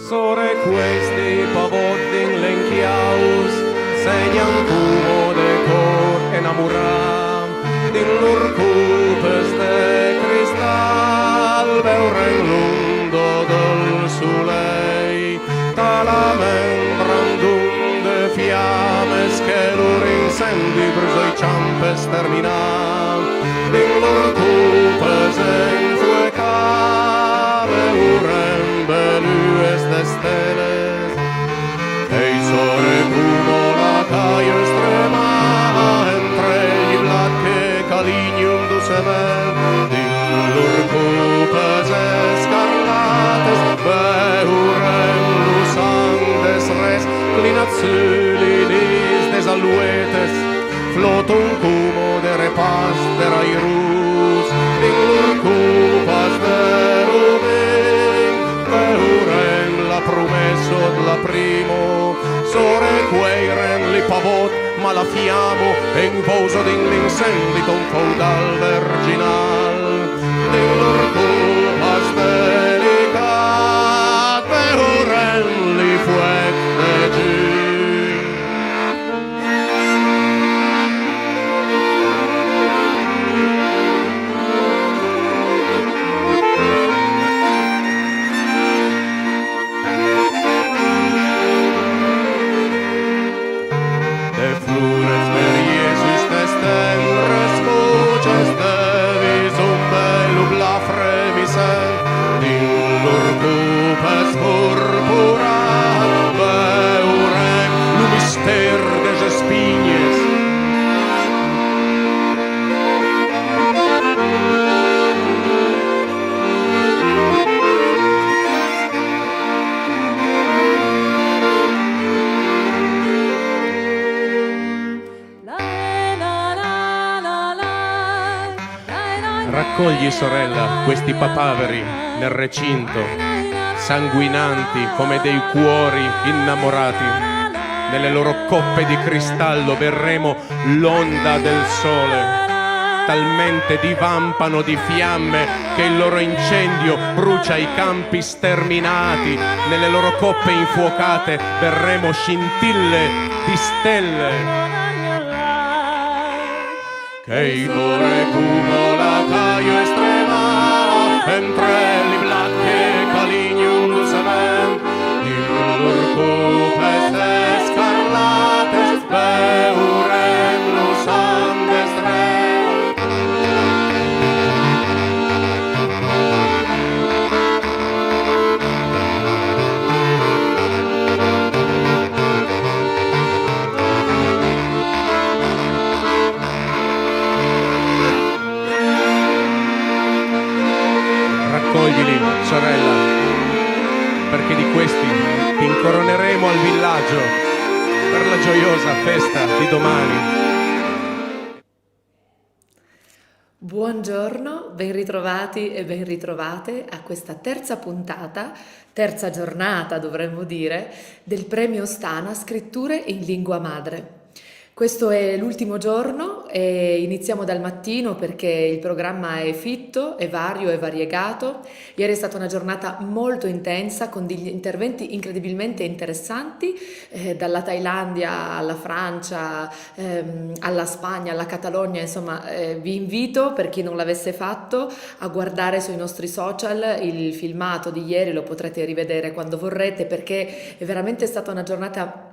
Sore questi pavotin lenchiaus, segnan cumo de cor enamoram, din lur cupes de cristal, veuren lundo del sulei, talamen de fiammes che lur incendi brusoi ciampes terminam, din lur cupes enfueca, veuren belues de steles, ei sore cumo la caio estrema, entre gli blat che calignum ducement, din lur cupes escarlates, veurem lusantes res, clinazulinis des aluetes, flotum cumo de repas de rairus, din lur cupas de rubin, veurem la promesso la primo, sore queiren li pavot, ma la fiamo, en voso din l'incenditon feudal virginal, din lur cupas delicat, veurem li fuec de giugno. Raccogli, sorella, questi papaveri nel recinto, sanguinanti come dei cuori innamorati. Nelle loro coppe di cristallo berremo l'onda del sole. Talmente divampano di fiamme che il loro incendio brucia i campi sterminati. Nelle loro coppe infuocate berremo scintille di stelle. Che il cuore cumo la caio estrema, entre li blat che calignum lucement, in lur cupes escarlates, veurem lusantes res. Raccoglili, sorella, perché di questi ti incoroneremo al villaggio per la gioiosa festa di domani. Buongiorno, ben ritrovati e ben ritrovate a questa terza puntata, terza giornata dovremmo dire, del Premio Ostana Scritture in Lingua Madre. Questo è l'ultimo giorno e iniziamo dal mattino perché il programma è fitto, è vario, è variegato. Ieri è stata una giornata molto intensa con degli interventi incredibilmente interessanti, dalla Thailandia alla Francia, alla Spagna, alla Catalogna, insomma vi invito, per chi non l'avesse fatto, a guardare sui nostri social il filmato di ieri, lo potrete rivedere quando vorrete perché è veramente stata una giornata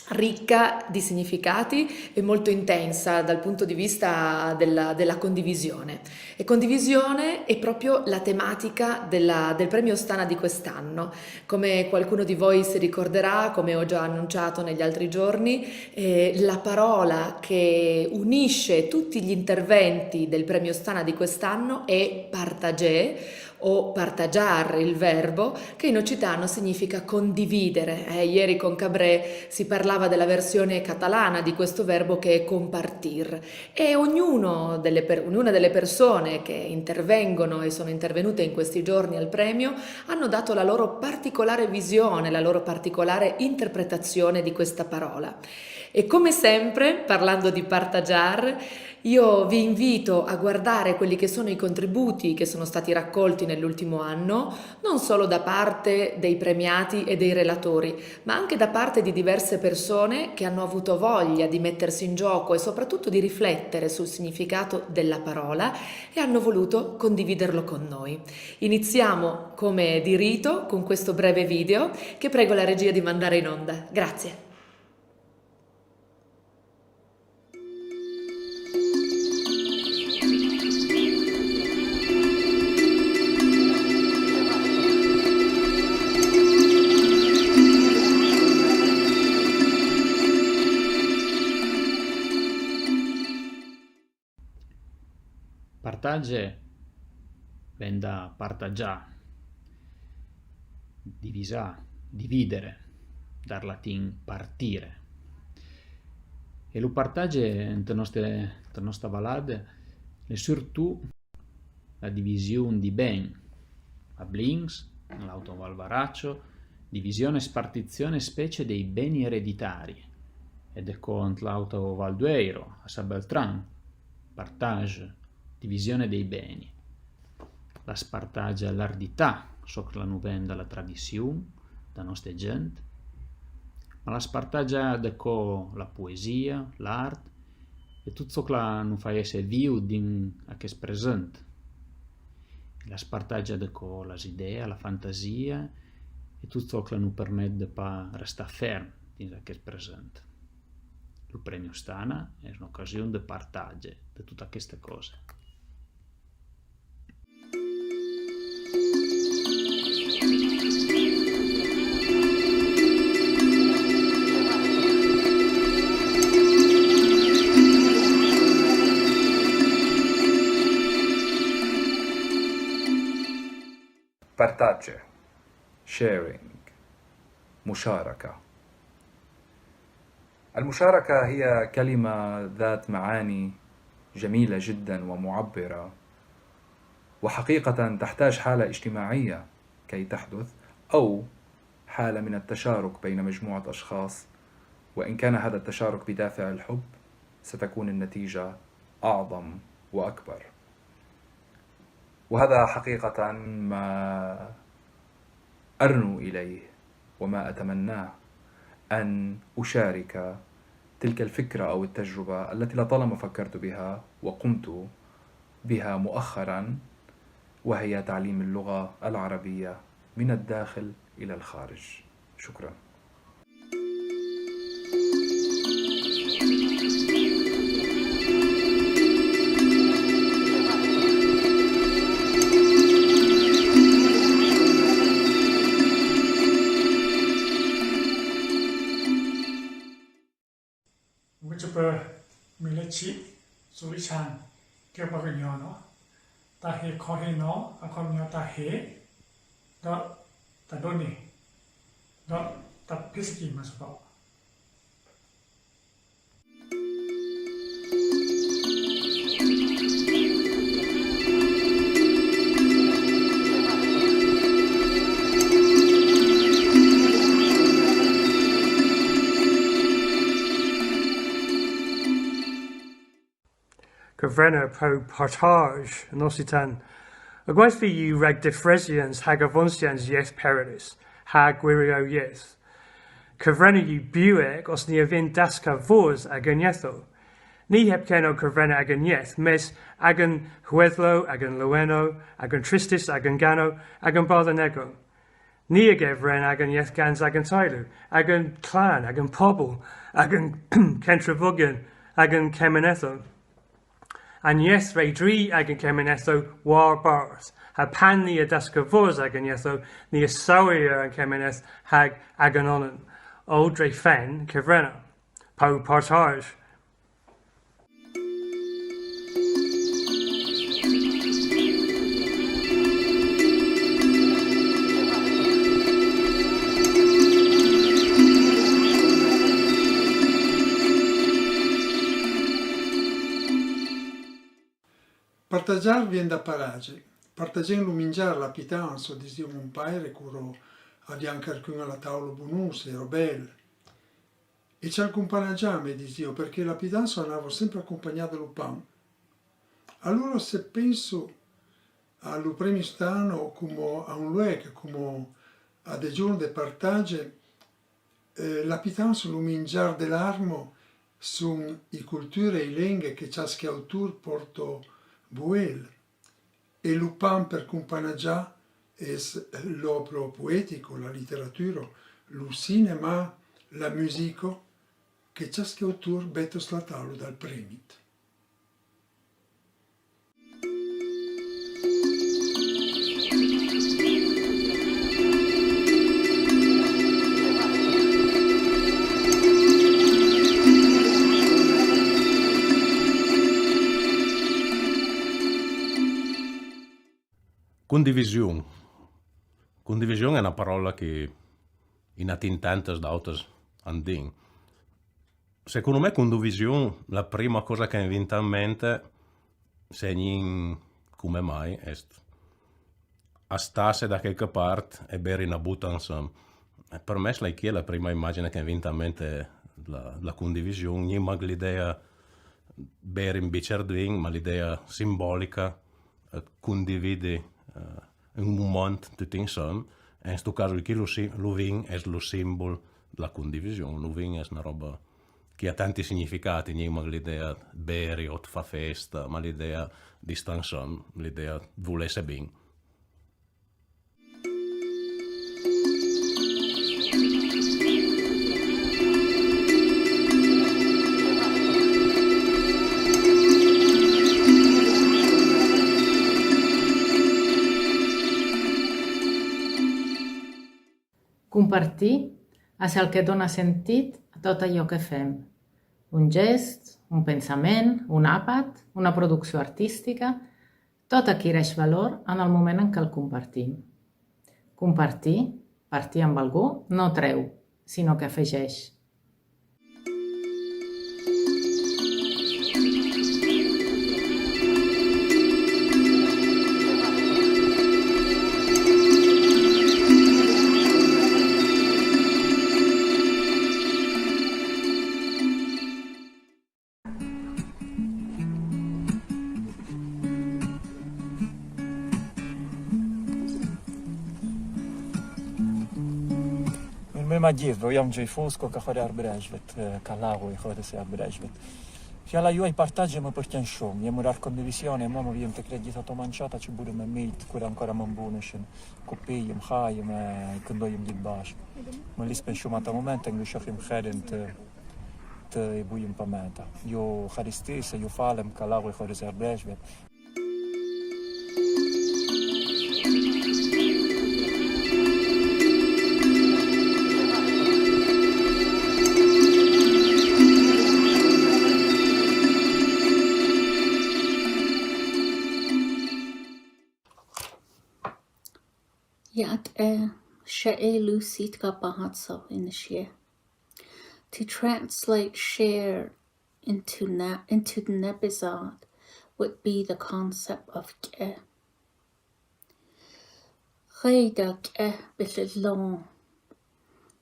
ricca di significati e molto intensa dal punto di vista della condivisione. E condivisione è proprio la tematica del Premio Ostana di quest'anno. Come qualcuno di voi si ricorderà, come ho già annunciato negli altri giorni, la parola che unisce tutti gli interventi del Premio Ostana di quest'anno è Partatge, o partagiare, il verbo, che in occitano significa condividere. Ieri con Cabré si parlava parlava della versione catalana di questo verbo che è compartir, e ognuna delle persone che intervengono e sono intervenute in questi giorni al premio hanno dato la loro particolare visione, la loro particolare interpretazione di questa parola. E come sempre, parlando di partagiar, io vi invito a guardare quelli che sono i contributi che sono stati raccolti nell'ultimo anno, non solo da parte dei premiati e dei relatori, ma anche da parte di diverse persone che hanno avuto voglia di mettersi in gioco e soprattutto di riflettere sul significato della parola e hanno voluto condividerlo con noi. Iniziamo come di rito con questo breve video che prego la regia di mandare in onda. Grazie. Partatge viene da partagià, dividere, dal latino partire. E lo partatge in nostra ballade è surtout la divisione di beni, a blinks, l'autovalvaraccio, divisione e spartizione specie dei beni ereditari, ed è con l'autovaldueiro, a Sabeltran, partage, divisione dei beni. La spartaggia l'ardità, so che la nuven dalla tradizione, da nostra gente, ma la spartaggia deco la poesia, l'arte e tutto ciò che non fa essere vivo a che è presente. La spartaggia deco le idee, la fantasia e tutto ciò che non permette di restare fermo a che è presente. Il Premio Ostana è un'occasione di partage di tutte queste cose. Partatge, sharing, مشاركة. المشاركة هي كلمة ذات معاني جميلة جدا ومعبرة، وحقيقة تحتاج حالة اجتماعية كي تحدث، أو حالة من التشارك بين مجموعة أشخاص، وإن كان هذا التشارك بدافع الحب ستكون النتيجة أعظم وأكبر. وهذا حقيقة ما أرنو إليه وما أتمناه، أن أشارك تلك الفكرة أو التجربة التي لطالما فكرت بها وقمت بها مؤخرا، وهي تعليم اللغة العربية من الداخل إلى الخارج. شكرا. Mileci sulichan che pagano ta he correno a comio ta he da ta doni da ta piski maspa. Governo pro partage in Occitan. Agwaith you reg diffresians hag avonsians yes perilous, hag wirio yes. Governo you bueg os ni avin daska vos agonietho. Ni hepkeno governo agonieth, mes agon huethlo, agon lueno, agon tristis, agon gano, agon bardanego. Ni agevren agonieth gans agon tailu, agon clan, agon pobble, agon kentravugan, agon kemenetho. And yes, re dri agon kemenetho war bars. Ha pan ni a daska vos agonietho, ni a sawia an kemeneth hag agononen. O dre fen kevrena. Po partage. Partatge viene da parage. Partatge in lumingiare la pitanza, disio un paire, curo a qualcuno alla tavola bonus, ero bello. E ci accompagnavamo, disio, perché la pitanza andava sempre accompagnata dal pan. Allora se penso al Premio Ostana come a un luogo, come a dei giorni di Partatge, la pitanza, il mangiare dell'armo, sono le culture e le lingue che ciascun autore porta buel. E il pan per accompagnare è l'opera poetico, la letteratura, il cinema, la musica, che ciascun autore mette sulla tavola dal premio. Condivisione. Condivisione è una parola che in tantas d'autres andin. Secondo me condivisione, la prima cosa che mi viene in mente, se non come mai, è a starsi da qualche parte e bere una butta insieme. Per me è la prima immagine che mi viene in mente la condivisione, non l'idea bere un bicchiere di vino, ma l'idea simbolica condivide un momento tutti insieme. E in questo caso lo vino è lo simbolo della condivisione. Lo vino è una roba che ha tanti significati, non l'idea di bere o di fare festa, ma l'idea di stare insieme, l'idea di volersi bene. Compartir és el que dona sentit a tot allò que fem. Un gest, un pensament, un àpat, una producció artística, tot adquireix valor en el moment en què el compartim. Compartir, partir amb algú, no treu, sinó que afegeix. Maggievro, jam ġej fusko kaħar breġvet, kallagu jħor se breġvet. Fjalla ju Partatge ma portjan xum, jemurar kondivizjoni, mamma vjem te kredita to manciata ci buru me milt, kura ancora mambuneshin, kuppijim, ħajim, kundojim di bax. Ma lispen xumata moment, ngu xafim xerin te jibujim pameta. Ju ħaristisa, ju falem, kallagu jħor se breġvet. Yet she'e lucid kapahatso in the share. To translate share into the nebizad would be the concept of ke. Reda ke bitlon.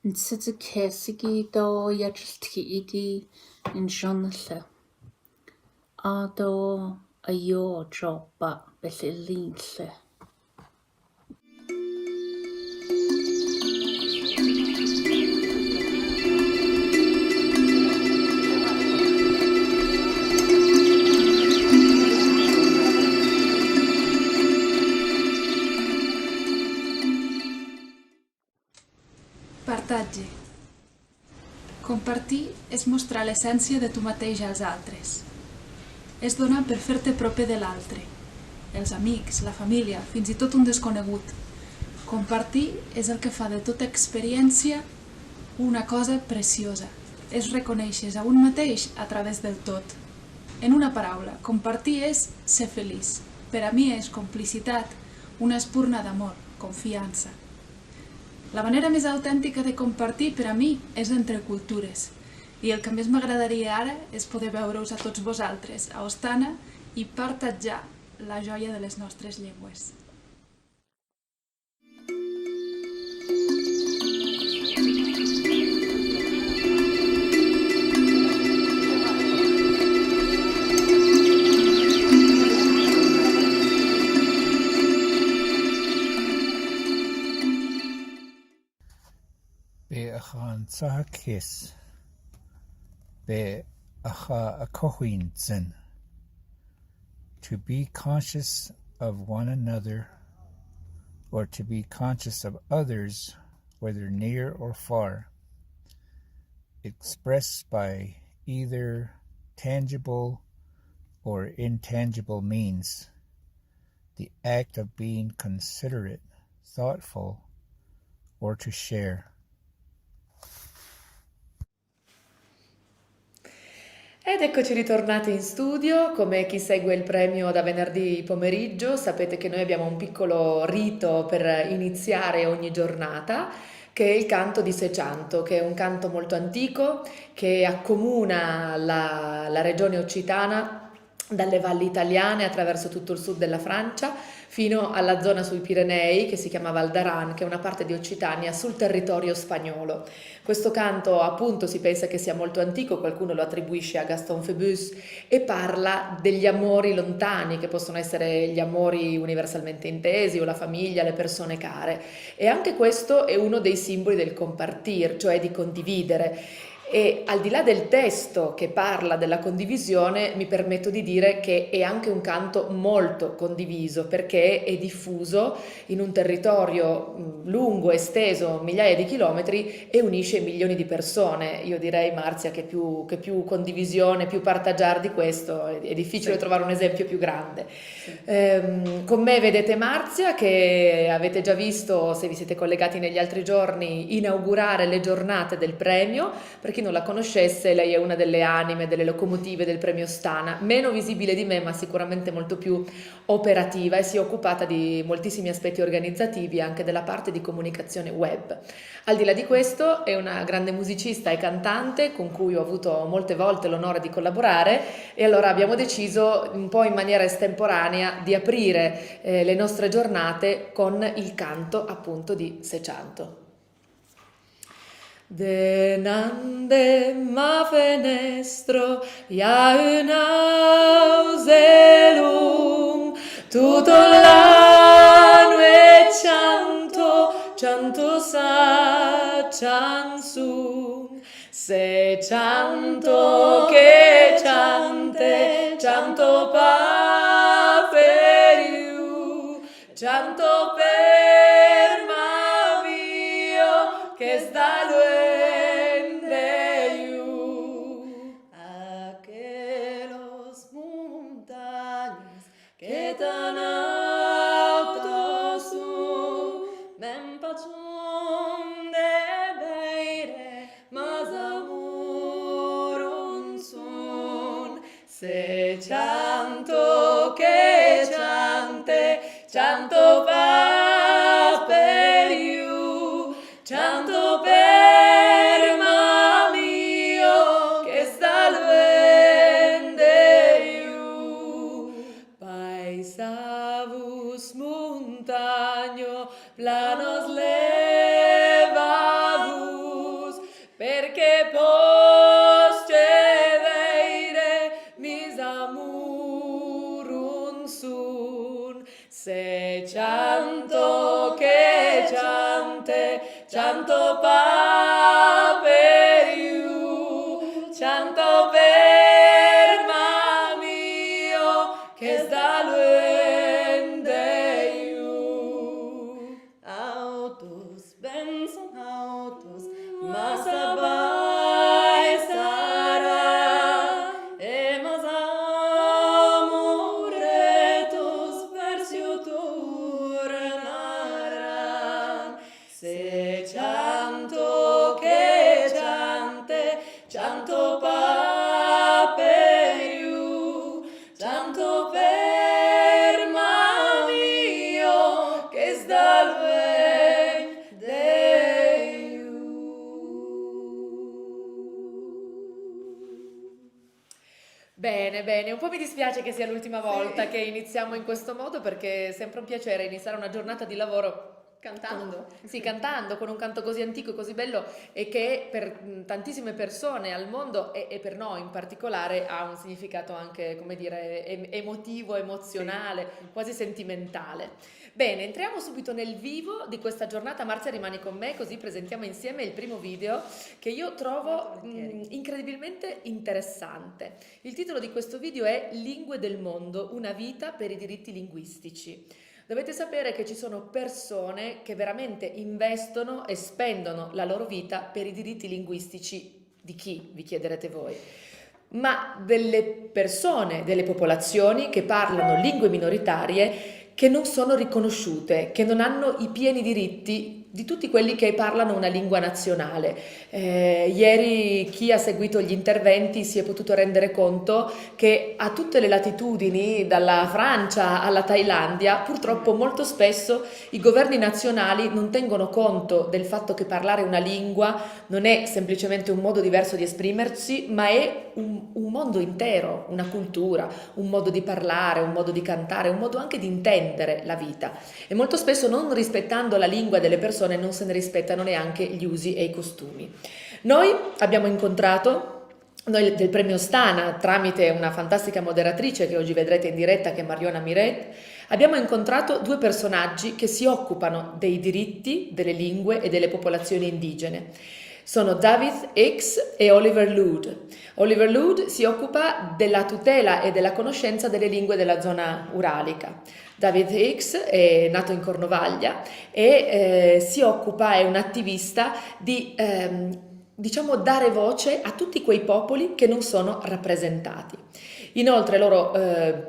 In sitze kesigi do yajlti idi in jonathe. Ado ayo joba bitlinle. Partatge. Compartir és mostrar l'essència de tu mateix als altres. És donar per fer-te proper de l'altre, els amics, la família, fins i tot un desconegut. Compartir és el que fa de tota experiència una cosa preciosa. És reconèixer a un mateix a través del tot. En una paraula, compartir és ser feliç. Per a mi és complicitat, una espurna d'amor, confiança. La manera més autèntica de compartir per a mi és entre cultures. I el que més m'agradaria ara és poder veure-us a tots vosaltres, a Ostana, i partatjar la joia de les nostres llengües. Be achan tsahakis, be acha akohinzen. To be conscious of one another, or to be conscious of others, whether near or far, expressed by either tangible or intangible means, the act of being considerate, thoughtful, or to share. Ed eccoci ritornati in studio. Come chi segue il premio da venerdì pomeriggio, sapete che noi abbiamo un piccolo rito per iniziare ogni giornata, che è il canto di Chanto, che è un canto molto antico che accomuna la regione occitana dalle valli italiane attraverso tutto il sud della Francia fino alla zona sui Pirenei che si chiama Val d'Aran, che è una parte di Occitania sul territorio spagnolo. Questo canto appunto si pensa che sia molto antico, qualcuno lo attribuisce a Gaston Phébus e parla degli amori lontani che possono essere gli amori universalmente intesi o la famiglia, le persone care, e anche questo è uno dei simboli del compartir, cioè di condividere. E al di là del testo che parla della condivisione, mi permetto di dire che è anche un canto molto condiviso perché è diffuso in un territorio lungo, esteso, migliaia di chilometri e unisce milioni di persone. Io direi, Marzia, che più condivisione, più partagiare di questo, è difficile trovare un esempio più grande. Con me vedete Marzia, che avete già visto, se vi siete collegati negli altri giorni, inaugurare le giornate del premio. Per chi non la conoscesse, lei è una delle anime, delle locomotive del Premio Ostana, meno visibile di me ma sicuramente molto più operativa, e si è occupata di moltissimi aspetti organizzativi e anche della parte di comunicazione web. Al di là di questo è una grande musicista e cantante con cui ho avuto molte volte l'onore di collaborare, e allora abbiamo deciso un po' in maniera estemporanea di aprire le nostre giornate con il canto appunto di Chanto. Denande ma fenestro, ja un auselum, tutto l'anno e Chanto sa chansung, se Chanto che chante, Chanto pa per you, Chanto per ma mio, che sta luende you, aquelos montañas que tan alto su, men pachón de maire, mas amor un son, se Chanto che chante, Chanto pa per you, Chanto per ma mio, che sta luende you, paisavus montagno, planos levavus, perché posce veire mis amurun sun, se Chanto che chante, Chanto pa per you, Chanto per ma mio, che sta luende you. Autos, ben son autos, ma sabai sarà, e mas amoretos versio tornaran, se Chanto che chante, Chanto pa per you, Chanto per ma mio, che sta luende you. Bene, bene, un po' mi dispiace che sia l'ultima volta che iniziamo in questo modo perché è sempre un piacere iniziare una giornata di lavoro Cantando? Sì, cantando, con un canto così antico, così bello e che per tantissime persone al mondo e per noi in particolare ha un significato anche, come dire, emotivo, emozionale, quasi sentimentale. Bene, entriamo subito nel vivo di questa giornata. Marzia, rimani con me così presentiamo insieme il primo video che io trovo incredibilmente interessante. Il titolo di questo video è Lingue del mondo, una vita per i diritti linguistici. Dovete sapere che ci sono persone che veramente investono e spendono la loro vita per i diritti linguistici di chi, vi chiederete voi, ma delle persone, delle popolazioni che parlano lingue minoritarie che non sono riconosciute, che non hanno i pieni diritti di tutti quelli che parlano una lingua nazionale. Ieri chi ha seguito gli interventi si è potuto rendere conto che a tutte le latitudini, dalla Francia alla Thailandia, purtroppo molto spesso i governi nazionali non tengono conto del fatto che parlare una lingua non è semplicemente un modo diverso di esprimersi, ma è un mondo intero, una cultura, un modo di parlare, un modo di cantare, un modo anche di intendere la vita. E molto spesso, non rispettando la lingua delle persone, non se ne rispettano neanche gli usi e i costumi. Noi abbiamo incontrato, noi del Premio Ostana, tramite una fantastica moderatrice che oggi vedrete in diretta, che è Mariona Miret, abbiamo incontrato due personaggi che si occupano dei diritti delle lingue e delle popolazioni indigene. Sono Davyth, Hicks e Oliver Lude. Oliver Lude si occupa della tutela e della conoscenza delle lingue della zona uralica. Davyth Hicks è nato in Cornovaglia e è un attivista di diciamo dare voce a tutti quei popoli che non sono rappresentati. Inoltre loro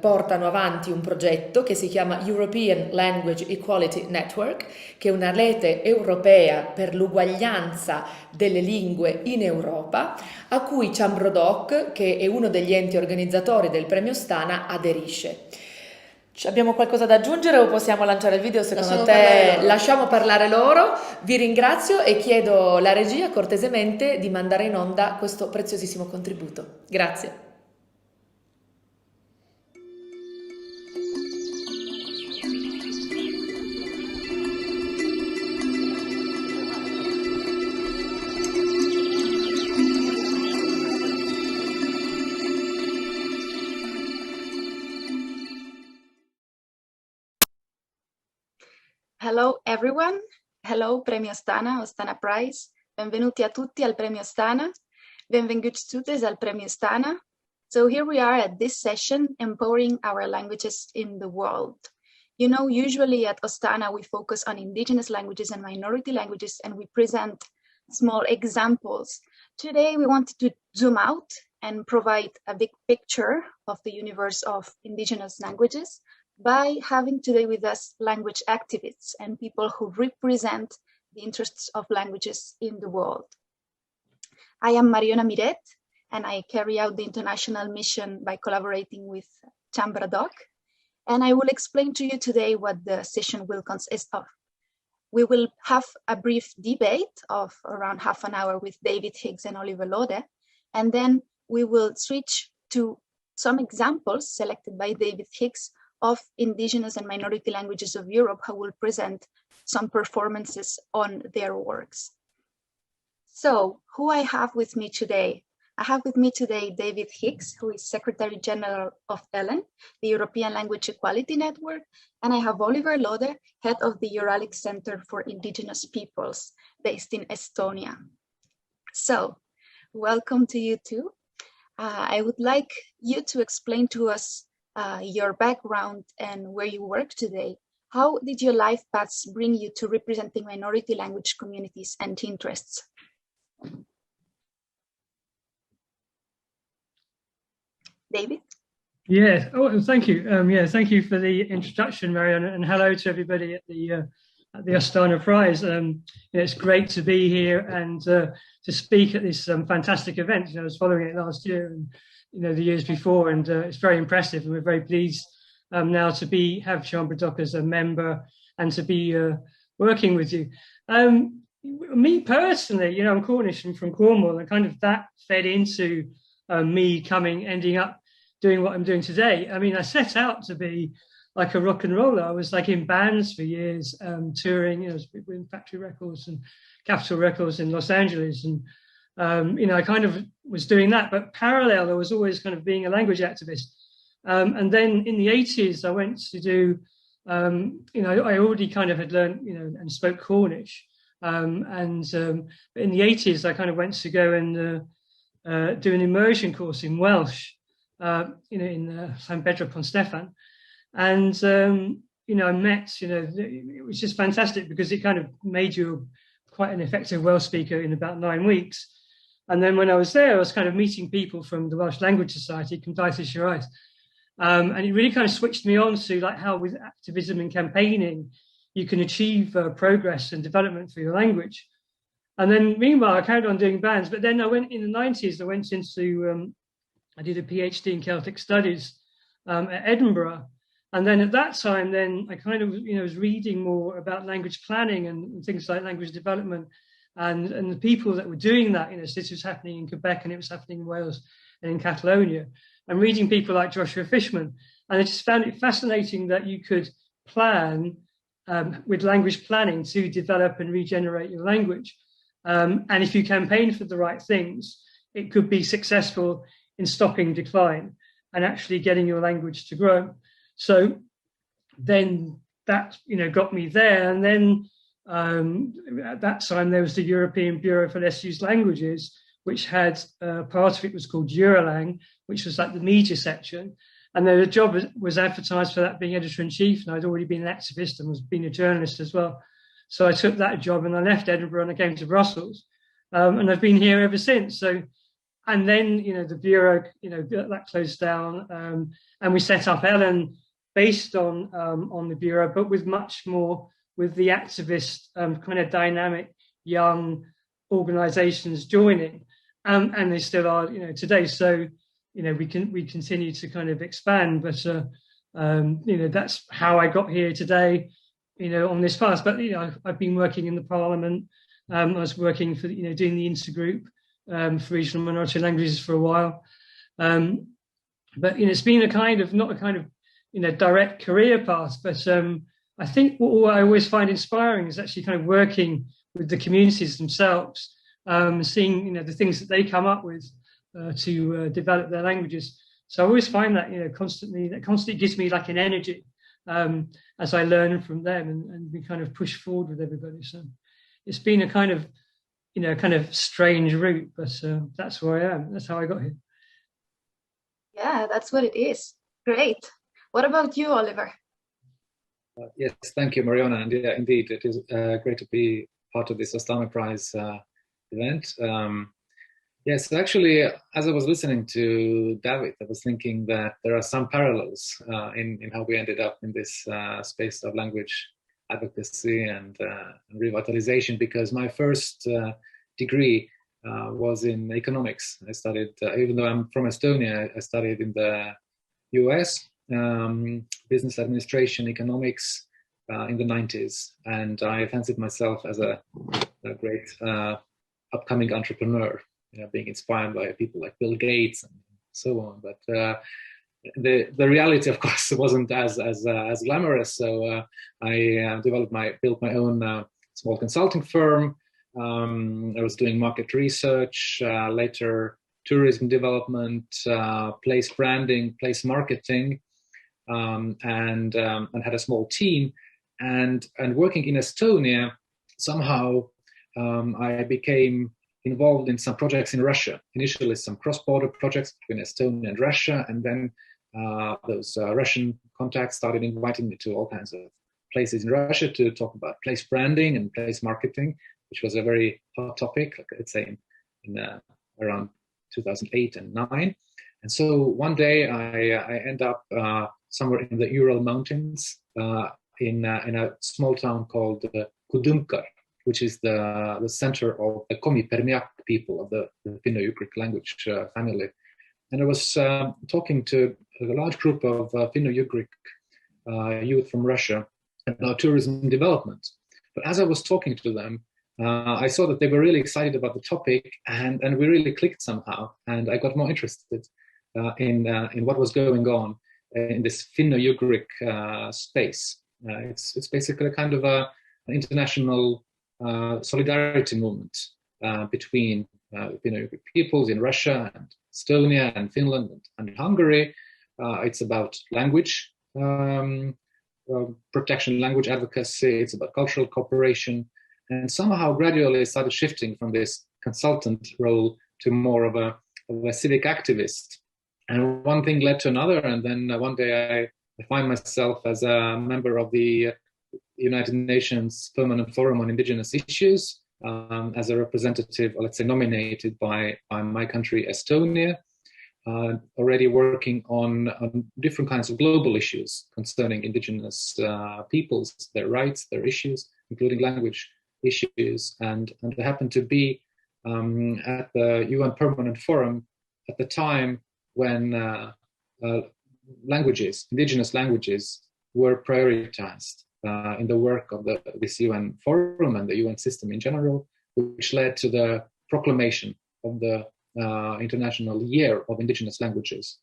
portano avanti un progetto che si chiama European Language Equality Network, che è una rete europea per l'uguaglianza delle lingue in Europa, a cui Chanto, che è uno degli enti organizzatori del Premio Ostana, aderisce. Abbiamo qualcosa da aggiungere o possiamo lanciare il video? Secondo te lasciamo parlare loro? Vi ringrazio e chiedo alla regia cortesemente di mandare in onda questo preziosissimo contributo. Grazie. Hello everyone, hello Premio Ostana Prize, benvenuti a tutti al Premio Ostana, benvenuti tutti al Premio Ostana. So here we are at this session, empowering our languages in the world. You know, usually at Ostana we focus on indigenous languages and minority languages and we present small examples. Today we wanted to zoom out and provide a big picture of the universe of indigenous languages by having today with us language activists and people who represent the interests of languages in the world. I am Mariona Miret, and I carry out the international mission by collaborating with Chanto, and I will explain to you today what the session will consist of. We will have a brief debate of around half an hour with Davyth, Hicks and Oliver Lude, and then we will switch to some examples selected by Davyth Hicks of indigenous and minority languages of Europe, who will present some performances on their works. So, who I have with me today? I have with me today Davyth Hicks, who is Secretary General of ELEN, the European Language Equality Network, and I have Oliver Lude, head of the Uralic Center for Indigenous Peoples, based in Estonia. So, welcome to you too. I would like you to explain to us your background and where you work today. How did your life paths bring you to representing minority language communities and interests? Davyth? Yes. Oh, thank you. Thank you for the introduction, Mariona, and hello to everybody at the Ostana Prize. It's great to be here and to speak at this fantastic event. I was following it last year and the years before, and it's very impressive, and we're very pleased now to have Chanto as a member and to be working with you. Me personally, I'm Cornish and from Cornwall, and kind of that fed into me ending up doing what I'm doing today. I mean, I set out to be like a rock and roller. I was like in bands for years, touring, in Factory Records and Capitol Records in Los Angeles. And, I kind of was doing that, but parallel, I was always kind of being a language activist. And then in the 80s, I went to do, I already kind of had learned, and spoke Cornish. In the 80s, I kind of went to go and do an immersion course in Welsh, in San Pedro Ponstefan. And, I met, it was just fantastic because it kind of made you quite an effective Welsh speaker in about 9 weeks. And then when I was there, I was kind of meeting people from the Welsh Language Society, Cymdeithas Siarais. And it really kind of switched me on to like how with activism and campaigning, you can achieve progress and development for your language. And then meanwhile, I carried on doing bands, but then I went in the 90s, I went into, I did a PhD in Celtic Studies at Edinburgh. And then at that time, then I kind of, was reading more about language planning and things like language development and the people that were doing that, so this was happening in Quebec and it was happening in Wales and in Catalonia. And reading people like Joshua Fishman. And I just found it fascinating that you could plan with language planning to develop and regenerate your language. And if you campaign for the right things, it could be successful in stopping decline and actually getting your language to grow. So then that, got me there. And then at that time, there was the European Bureau for Less Used Languages, which had part of it was called Eurolang, which was like the media section. And the job was advertised for that being editor-in-chief. And I'd already been an activist and was being a journalist as well. So I took that job and I left Edinburgh and I came to Brussels. And I've been here ever since. So, and then, the Bureau, that closed down. And we set up Ellen based on the Bureau, but with much more with the activist kind of dynamic young organizations joining. And they still are, today. So, we continue to kind of expand, but, that's how I got here today, on this path. But, I've been working in the Parliament. I was working for, doing the intergroup for regional minority languages for a while. But, it's been a kind of, not a kind of, direct career path, but I think what I always find inspiring is actually kind of working with the communities themselves, seeing, the things that they come up with to develop their languages. So I always find that, that constantly gives me like an energy as I learn from them and we kind of push forward with everybody. So it's been a kind of strange route, but that's where I am. That's how I got here. Yeah, that's what it is. Great. What about you, Oliver? Yes, thank you, Mariona. And yeah, indeed, it is great to be part of this Ostana Prize event. Yes, actually, as I was listening to Davyth, I was thinking that there are some parallels in how we ended up in this space of language advocacy and revitalization, because my first degree was in economics. I studied, even though I'm from Estonia, I studied in the US, business administration, economics in the 90s. And I fancied myself as a great upcoming entrepreneur, being inspired by people like Bill Gates and so on. But the reality, of course, wasn't as glamorous. So I built my own small consulting firm. I was doing market research, later tourism development, place branding, place marketing, and had a small team. And working in Estonia, somehow I became involved in some projects in Russia. Initially, some cross-border projects between Estonia and Russia, and then those Russian contacts started inviting me to all kinds of places in Russia to talk about place branding and place marketing, which was a very hot topic, let's say in around 2008 and 2009. And so one day I end up somewhere in the Ural Mountains in a small town called Kudumkar, which is the center of the Komi-Permiak people of the Finno-Ugric language family. And I was talking to a large group of Finno-Ugric youth from Russia about tourism development. But as I was talking to them, I saw that they were really excited about the topic, and we really clicked somehow, and I got more interested. in what was going on in this Finno-Ugric space. It's basically a kind of an international solidarity movement between Finno-Ugric peoples in Russia and Estonia and Finland and Hungary. It's about language protection, language advocacy. It's about cultural cooperation, and somehow gradually started shifting from this consultant role to more of a civic activist. And one thing led to another, and then one day I find myself as a member of the United Nations Permanent Forum on Indigenous Issues, as a representative, or let's say nominated by my country, Estonia, already working on different kinds of global issues concerning indigenous peoples, their rights, their issues, including language issues. And I happened to be at the UN Permanent Forum at the time when languages, indigenous languages, were prioritized in the work of this UN forum and the UN system in general, which led to the proclamation of the International Year of Indigenous Languages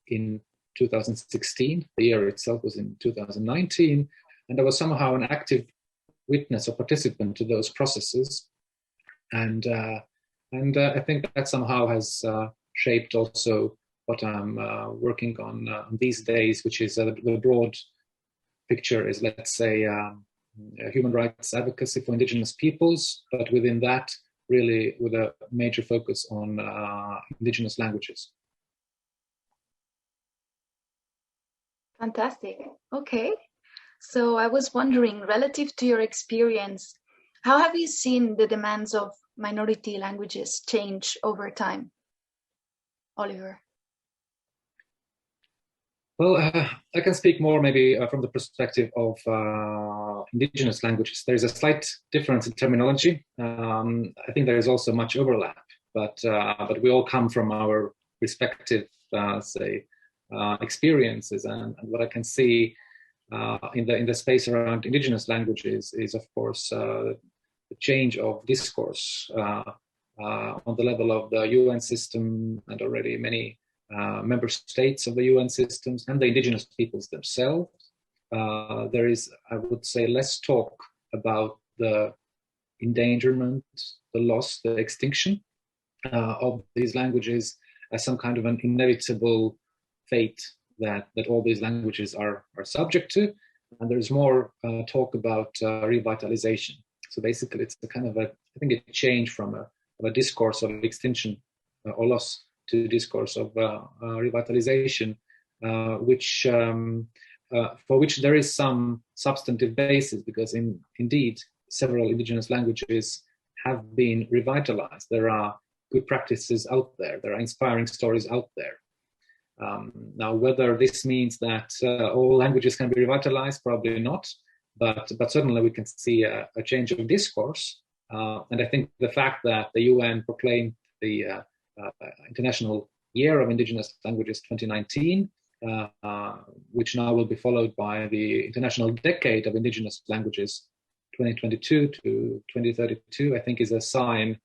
in 2016. The year itself was in 2019, and I was somehow an active witness or participant to those processes. And I think that somehow has shaped also what I'm working on these days, which is the broad picture is, let's say, human rights advocacy for indigenous peoples, but within that, really with a major focus on indigenous languages. Fantastic. Okay. So I was wondering, relative to your experience, how have you seen the demands of minority languages change over time? Oliver. Well, I can speak more maybe from the perspective of indigenous languages. There is a slight difference in terminology. I think there is also much overlap, but we all come from our respective, experiences. And what I can see in the space around indigenous languages is, of course, the change of discourse on the level of the UN system and already many member states of the UN systems and the indigenous peoples themselves. There is, I would say, less talk about the endangerment, the loss, the extinction of these languages as some kind of an inevitable fate that all these languages are subject to. And there's more talk about revitalization. So basically, it's a kind of a change from a discourse of extinction or loss to discourse of revitalization, for which there is some substantive basis, because indeed several indigenous languages have been revitalized. There are good practices out there. There are inspiring stories out there. Now, whether this means that all languages can be revitalized, probably not, but certainly we can see a change of discourse. And I think the fact that the UN proclaimed the International Year of Indigenous Languages 2019, which now will be followed by the International Decade of Indigenous Languages 2022 to 2032, I think is a sign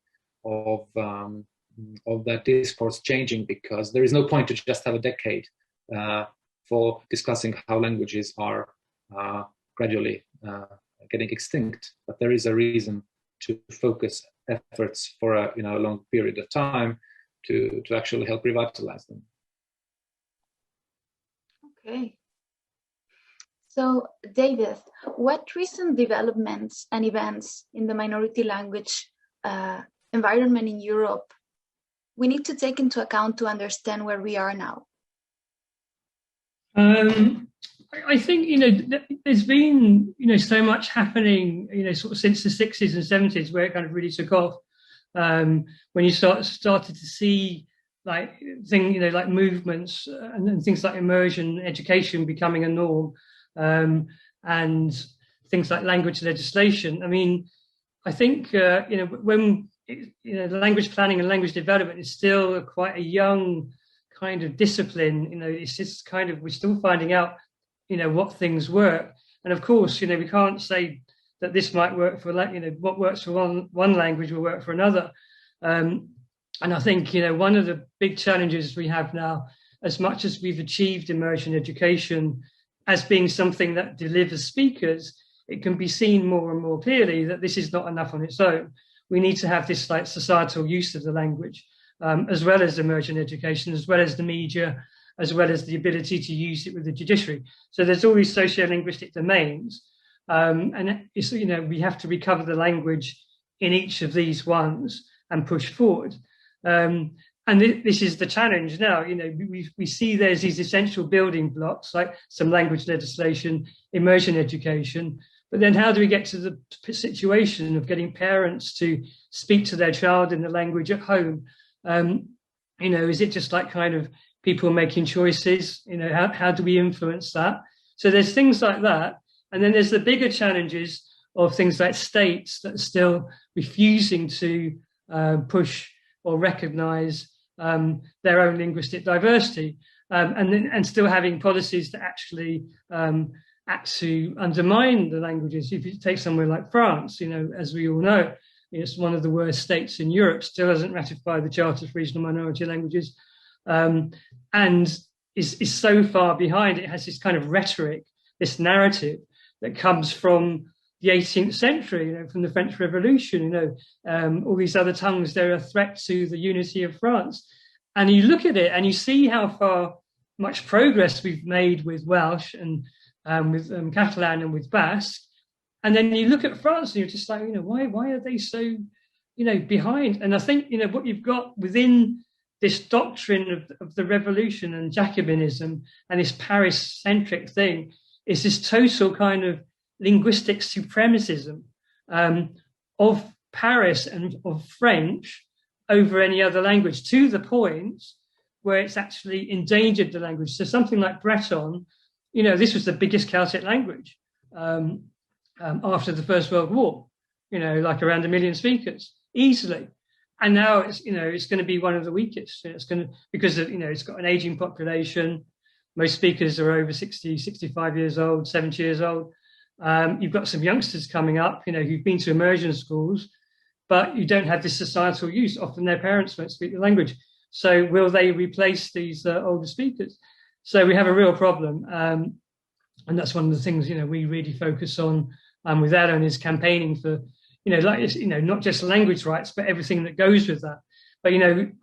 of that discourse changing, because there is no point to just have a decade for discussing how languages are gradually getting extinct, but there is a reason to focus efforts for a long period of time to actually help revitalize them. Okay. So, Davyth, what recent developments and events in the minority language environment in Europe we need to take into account to understand where we are now? I think, there's been, so much happening, sort of since the 60s and 70s, where it kind of really took off. When you started to see like movements and things like immersion education becoming a norm, and things like language legislation. I mean, I think when language planning and language development is still quite a young kind of discipline. It's just kind of, we're still finding out what things work, and of course we can't say that this might work for what works for one language will work for another. And I think, one of the big challenges we have now, as much as we've achieved immersion education as being something that delivers speakers, it can be seen more and more clearly that this is not enough on its own. We need to have this like societal use of the language, as well as immersion education, as well as the media, as well as the ability to use it with the judiciary. So there's all these socio-linguistic domains. And it's, we have to recover the language in each of these ones and push forward. And this is the challenge now. We see there's these essential building blocks, like some language legislation, immersion education. But then how do we get to the situation of getting parents to speak to their child in the language at home? Is it just like kind of people making choices? How do we influence that? So there's things like that. And then there's the bigger challenges of things like states that are still refusing to push or recognize their own linguistic diversity, and still having policies that actually act to undermine the languages. If you take somewhere like France, as we all know, it's one of the worst states in Europe, still hasn't ratified the Charter of Regional Minority Languages, and is so far behind. It has this kind of rhetoric, this narrative that comes from the 18th century, from the French Revolution. All these other tongues, they're a threat to the unity of France. And you look at it and you see how much progress we've made with Welsh and with Catalan and with Basque. And then you look at France and you're just like, why are they so, behind? And I think, what you've got within this doctrine of the revolution and Jacobinism and this Paris-centric thing is this total kind of linguistic supremacism of Paris and of French over any other language, to the point where it's actually endangered the language. So something like Breton, this was the biggest Celtic language after the First World War, like around 1 million speakers, easily. And now it's going to be one of the weakest. Because it's got an aging population. Most speakers are over 60, 65 years old, 70 years old. You've got some youngsters coming up, who've been to immersion schools, but you don't have this societal use. Often their parents won't speak the language. So will they replace these older speakers? So we have a real problem. And that's one of the things, we really focus on with Alan, is campaigning for, not just language rights, but everything that goes with that. But,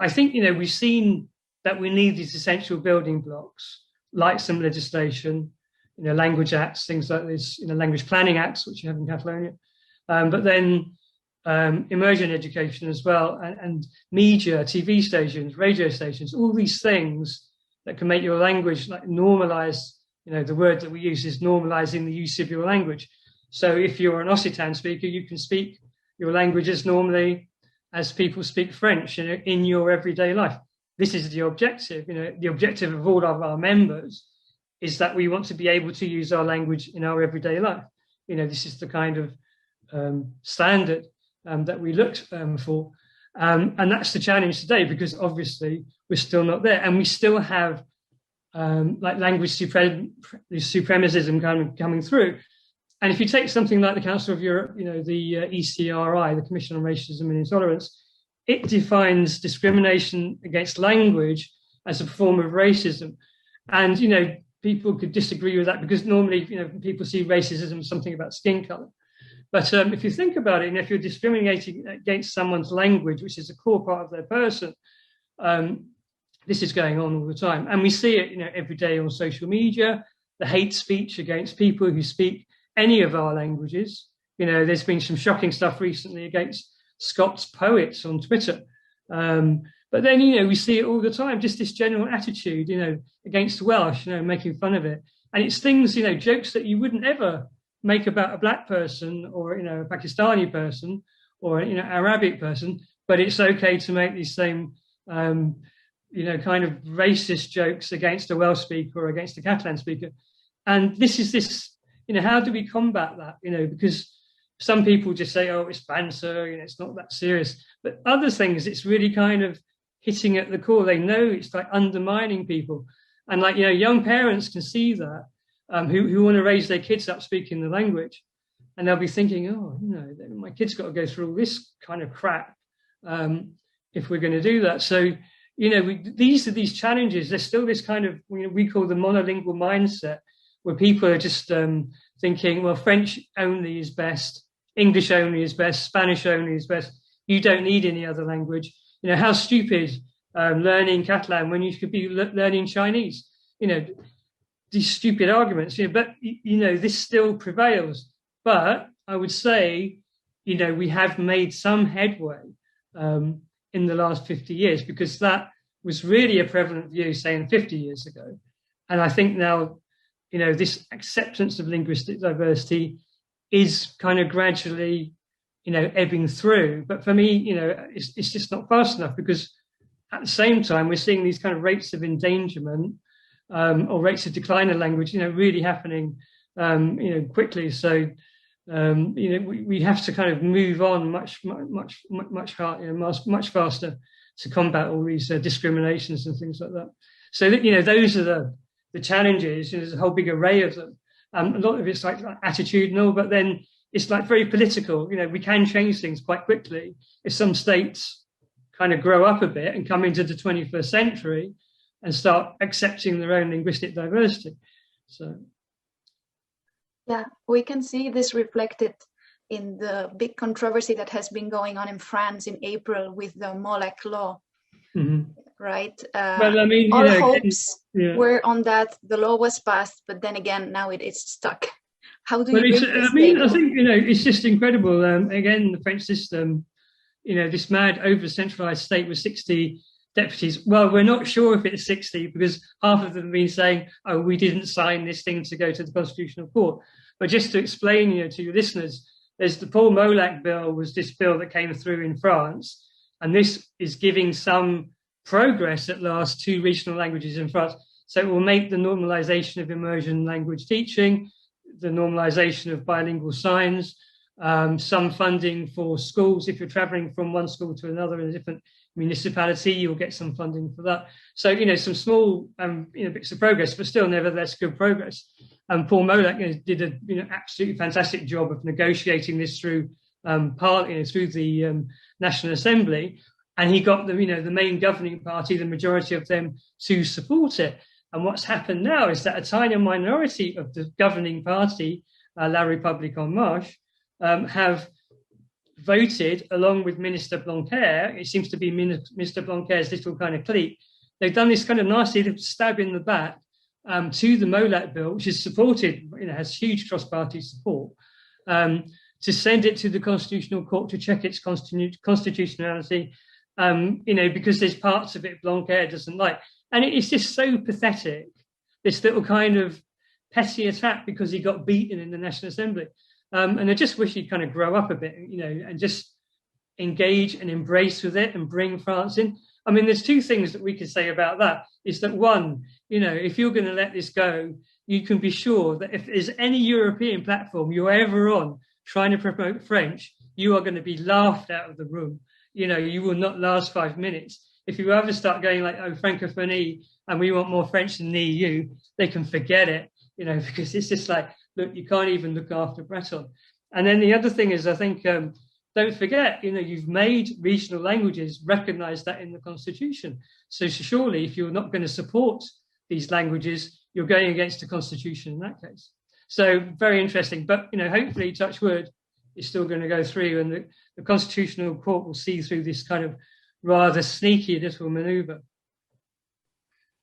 I think, we've seen that we need these essential building blocks, like some legislation, language acts, things like this, language planning acts, which you have in Catalonia, but then immersion education as well, and media, TV stations, radio stations, all these things that can make your language like normalize. The word that we use is normalizing the use of your language. So if you're an Occitan speaker, you can speak your language as normally as people speak French in your everyday life. This is the objective. The objective of all of our members is that we want to be able to use our language in our everyday life. This is the kind of standard that we look for. And that's the challenge today, because obviously we're still not there. And we still have like language supremacism kind of coming through. And if you take something like the Council of Europe, the ECRI, the Commission on Racism and Intolerance, it defines discrimination against language as a form of racism. And, people could disagree with that, because normally, people see racism as something about skin color. But if you think about it, and if you're discriminating against someone's language, which is a core part of their person, this is going on all the time. And we see it, every day on social media, the hate speech against people who speak any of our languages. There's been some shocking stuff recently against Scots poets on Twitter. But then, we see it all the time, just this general attitude, against Welsh, making fun of it. And it's things, jokes that you wouldn't ever make about a black person or, a Pakistani person or, Arabic person, but it's okay to make these same, kind of racist jokes against a Welsh speaker or against a Catalan speaker. And this, how do we combat that? Because some people just say, oh, it's banter, it's not that serious. But other things, it's really kind of hitting at the core. They know it's like undermining people. And like, young parents can see that, who want to raise their kids up speaking the language. And they'll be thinking, oh, my kid's got to go through all this kind of crap. if we're going to do that. So, these are these challenges. There's still this kind of, we call the monolingual mindset, where people are just thinking, well, French only is best, English only is best, Spanish only is best. You don't need any other language. How stupid learning Catalan when you could be learning Chinese. These stupid arguments. But this still prevails. But I would say, we have made some headway in the last 50 years, because that was really a prevalent view, saying 50 years ago. And I think now, this acceptance of linguistic diversity is kind of gradually, ebbing through. But for me, it's just not fast enough, because at the same time, we're seeing these kind of rates of endangerment or rates of decline of language, really happening, quickly. So, we have to kind of move on much harder, much faster to combat all these discriminations and things like that. So that, those are the challenges. There's a whole big array of them. A lot of it's like attitudinal, but then it's like very political. We can change things quite quickly if some states kind of grow up a bit and come into the 21st century and start accepting their own linguistic diversity. So. Yeah, we can see this reflected in the big controversy that has been going on in France in April with the Molac law, right? Well, I mean, all hopes were on that. The law was passed, but then again, now it's stuck. How do you bring this I think, it's just incredible. Again, the French system, this mad over-centralized state with 60 deputies. Well, we're not sure if it's 60, because half of them have been saying, oh, we didn't sign this thing to go to the Constitutional Court. But just to explain, to your listeners, there's the Paul Molac bill, was this bill that came through in France. And this is giving some progress at last to regional languages in France. So it will make the normalization of immersion language teaching, the normalization of bilingual signs, some funding for schools. If you're traveling from one school to another in a different municipality, you'll get some funding for that. So, some small, bits of progress, but still nevertheless good progress. And Paul Molac did a, absolutely fantastic job of negotiating this through through the National Assembly. And he got the main governing party, the majority of them, to support it. And what's happened now is that a tiny minority of the governing party, La République En Marche, have voted, along with Minister Blanquer. It seems to be Minister Blanquer's little kind of clique. They've done this kind of nasty little stab in the back to the Molac bill, which is supported, has huge cross-party support, to send it to the Constitutional Court to check its constitutionality, because there's parts of it Blanquer doesn't like. And it's just so pathetic, this little kind of petty attack because he got beaten in the National Assembly. And I just wish he'd kind of grow up a bit, and just engage and embrace with it and bring France in. I mean, there's two things that we could say about that. Is that one, if you're going to let this go, you can be sure that if there's any European platform you're ever on trying to promote French, you are going to be laughed out of the room. You will not last 5 minutes. If you ever start going like, oh, francophonie, and we want more French than the EU, they can forget it, because it's just like, look, you can't even look after Breton. And then the other thing is, I think, don't forget, you've made regional languages, recognize that in the Constitution. So surely if you're not going to support these languages, you're going against the Constitution in that case. So very interesting. But, hopefully, touch wood, is still going to go through, and the Constitutional Court will see through this kind of rather sneaky little maneuver.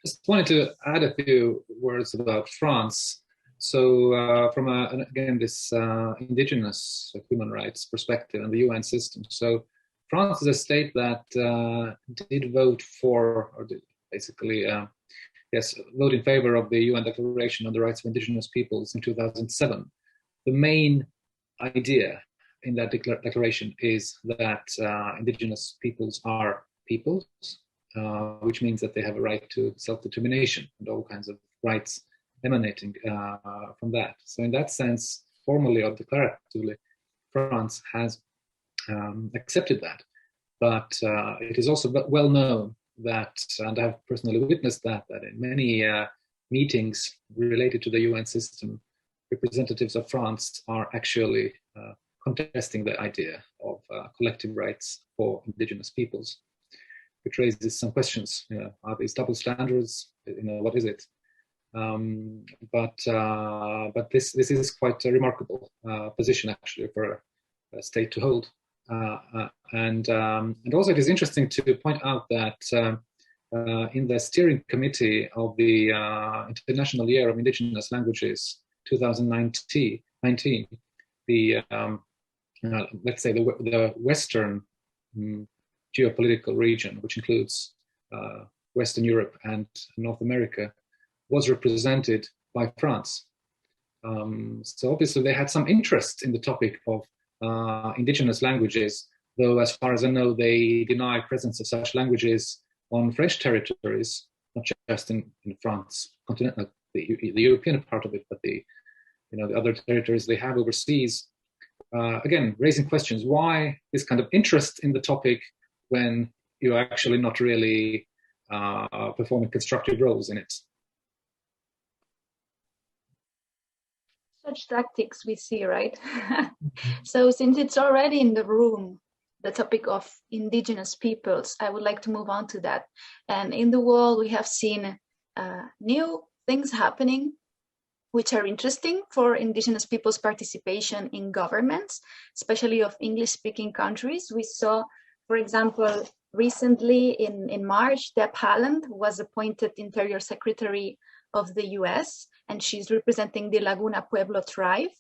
Just wanted to add a few words about France. So from this indigenous human rights perspective and the UN system. So France is a state that did vote for, or did basically, vote in favor of the UN Declaration on the Rights of Indigenous Peoples in 2007. The main idea in that declaration is that indigenous peoples are peoples, which means that they have a right to self-determination and all kinds of rights emanating from that. So in that sense, formally or declaratively, France has accepted that. But it is also well known that, and I've personally witnessed that in many meetings related to the UN system, representatives of France are actually contesting the idea of collective rights for indigenous peoples. which raises some questions. Are these double standards? What is it? But this is quite a remarkable position actually for a state to hold. And also it is interesting to point out that in the steering committee of the International Year of Indigenous Languages 2019, the let's say the Western geopolitical region, which includes Western Europe and North America, was represented by France. So obviously they had some interest in the topic of indigenous languages, though as far as I know, they deny presence of such languages on French territories, not just in France, continental, the European part of it, but the other territories they have overseas. Again, raising questions, why this kind of interest in the topic when you're actually not really performing constructive roles in it? Such tactics we see, right? So since it's already in the room, the topic of indigenous peoples, I would like to move on to that. And in the world, we have seen new things happening which are interesting for indigenous peoples' participation in governments, especially of English-speaking countries. We saw, for example, recently in March, Deb Haaland was appointed Interior Secretary of the US, and she's representing the Laguna Pueblo tribe.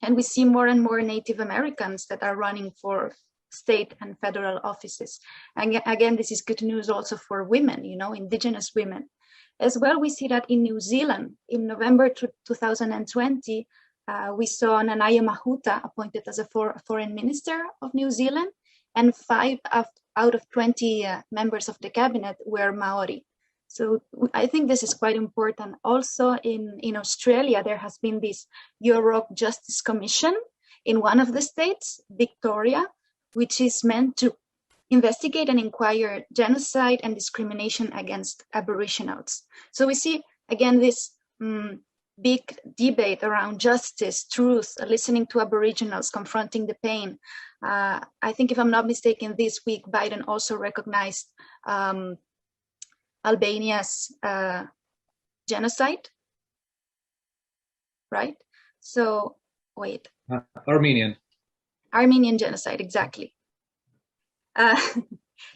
And we see more and more Native Americans that are running for state and federal offices. And again, this is good news also for women, indigenous women. As well, we see that in New Zealand, in November 2020, we saw Nanaia Mahuta appointed as a foreign minister of New Zealand, and 5 out of 20 members of the cabinet were Maori. So I think this is quite important. Also in Australia, there has been this Europe Justice Commission in one of the states, Victoria, which is meant to investigate and inquire genocide and discrimination against Aboriginals. So we see, again, this big debate around justice, truth, listening to Aboriginals, confronting the pain. I think, if I'm not mistaken, this week, Biden also recognized Albania's genocide, right? So, wait. Armenian genocide, exactly.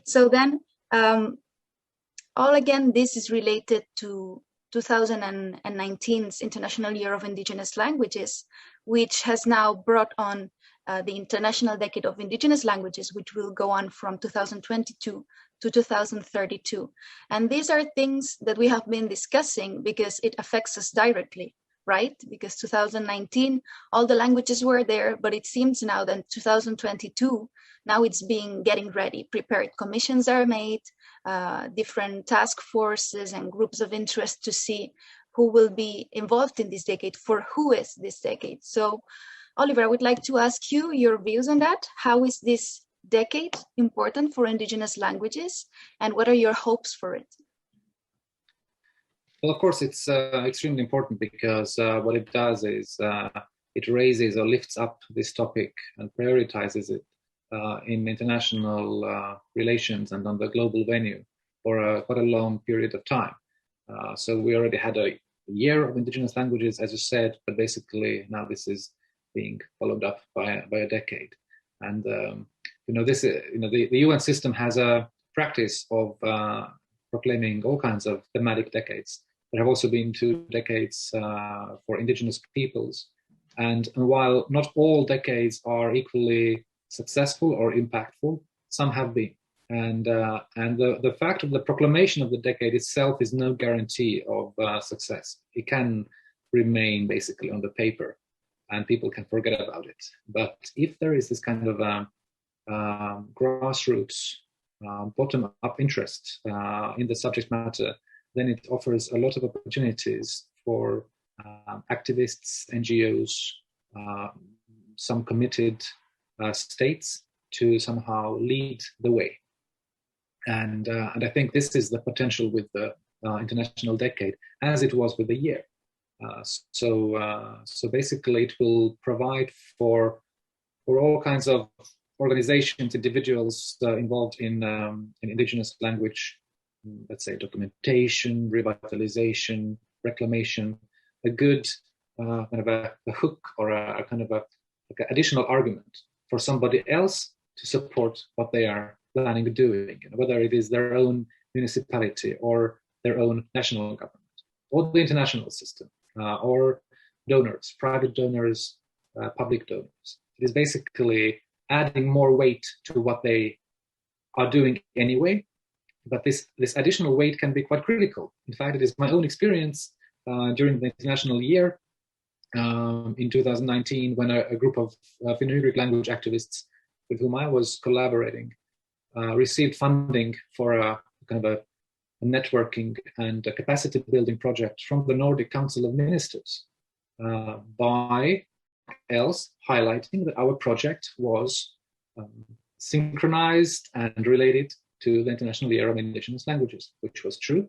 So then, all again, this is related to 2019's International Year of Indigenous Languages, which has now brought on the International Decade of Indigenous Languages, which will go on from 2022 to 2032. And these are things that we have been discussing because it affects us directly, right? Because 2019, all the languages were there, but it seems now that 2022, now it's getting ready, prepared commissions are made, different task forces and groups of interest to see who will be involved in this decade, for who is this decade. So, Oliver, I would like to ask you your views on that. How is this decade important for indigenous languages, and what are your hopes for it? Well, of course, it's extremely important because what it does is it raises or lifts up this topic and prioritizes it in international relations and on the global venue for quite a long period of time. So we already had a year of indigenous languages, as you said, but basically now this is being followed up by a decade. And the UN system has a practice of proclaiming all kinds of thematic decades. There have also been 2 decades for indigenous peoples. And while not all decades are equally successful or impactful, some have been. And the fact of the proclamation of the decade itself is no guarantee of success. It can remain basically on the paper and people can forget about it. But if there is this kind of grassroots, bottom-up interest in the subject matter, then it offers a lot of opportunities for activists, NGOs, some committed states to somehow lead the way. And I think this is the potential with the International Decade, as it was with the year. So basically, it will provide for all kinds of organizations, individuals involved in indigenous language, let's say documentation, revitalization, reclamation, a good kind of a hook or a kind of a additional argument for somebody else to support what they are planning on doing, whether it is their own municipality or their own national government, or the international system, or donors, private donors, public donors. It is basically adding more weight to what they are doing anyway, but this additional weight can be quite critical. In fact, it is my own experience during the International Year in 2019, when a group of Finno-Ugric language activists with whom I was collaborating received funding for a kind of a networking and a capacity building project from the Nordic Council of Ministers, by else highlighting that our project was synchronized and related to the International Year of Indigenous Languages, which was true.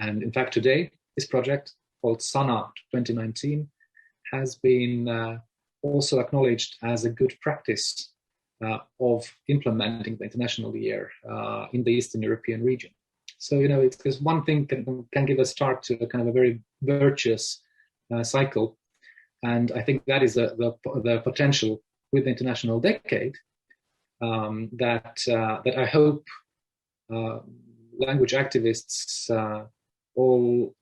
And in fact, today, this project called SANA 2019 has been also acknowledged as a good practice of implementing the International Year in the Eastern European region. So, it's because one thing can give a start to a kind of a very virtuous cycle. And I think that is the potential with the International Decade that I hope language activists all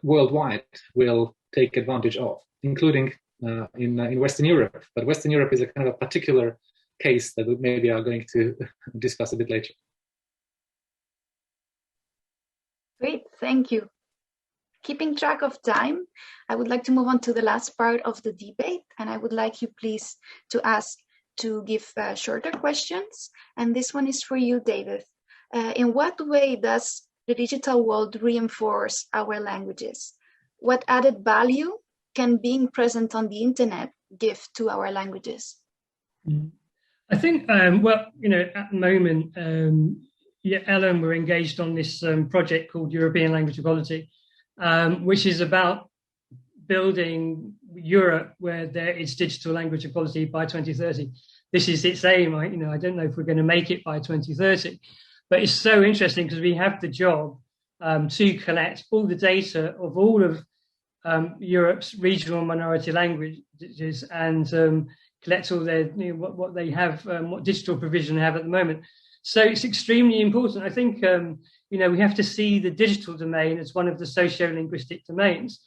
worldwide will take advantage of, including in Western Europe. But Western Europe is a kind of a particular case that we maybe are going to discuss a bit later. Great, thank you. Keeping track of time, I would like to move on to the last part of the debate, and I would like you please to give shorter questions. And this one is for you, Davyth. In what way does the digital world reinforce our languages? What added value can being present on the internet give to our languages? I think, well, at the moment, Ellen, we're engaged on this project called European Language Equality, which is about building Europe where there is digital language equality by 2030. This is its aim. I don't know if we're going to make it by 2030, but it's so interesting because we have the job to collect all the data of all of Europe's regional minority languages and collect all their what they have, what digital provision they have at the moment. So it's extremely important. I think we have to see the digital domain as one of the socio-linguistic domains,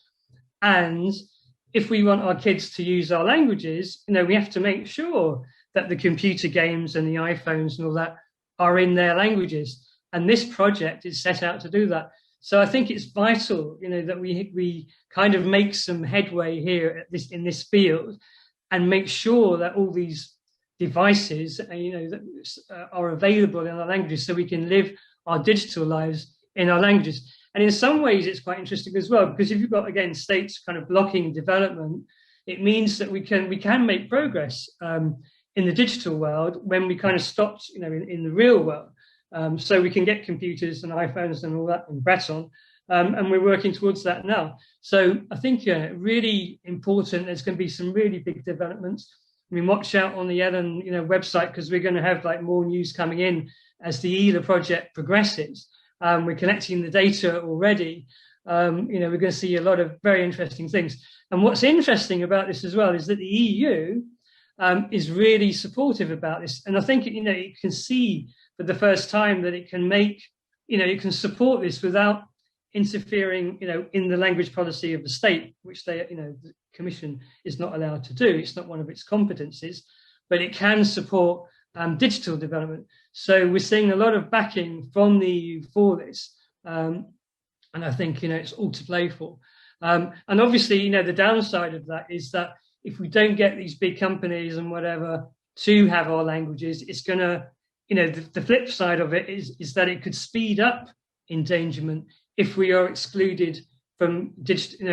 and if we want our kids to use our languages, we have to make sure that the computer games and the iPhones and all that are in their languages. And this project is set out to do that. So I think it's vital, that we kind of make some headway here in this field, and make sure that all these devices, are available in our languages, so we can live our digital lives in our languages. And in some ways, it's quite interesting as well, because if you've got, again, states kind of blocking development, it means that we can make progress in the digital world when we kind of stopped, in the real world. So we can get computers and iPhones and all that in Breton, and we're working towards that now. So I think really important. There's going to be some really big developments. I mean, watch out on the Ellen website, because we're going to have more news coming in as the ELA project progresses. We're collecting the data already. We're going to see a lot of very interesting things. And what's interesting about this as well is that the EU is really supportive about this. And I think, it can see for the first time that it can make, it can support this without interfering, in the language policy of the state, which the Commission is not allowed to do. It's not one of its competencies, but it can support digital development. So we're seeing a lot of backing from the EU for this. And I think, it's all to play for. And obviously, the downside of that is that if we don't get these big companies and whatever to have our languages, it's going to, the flip side of it is that it could speed up endangerment if we are excluded from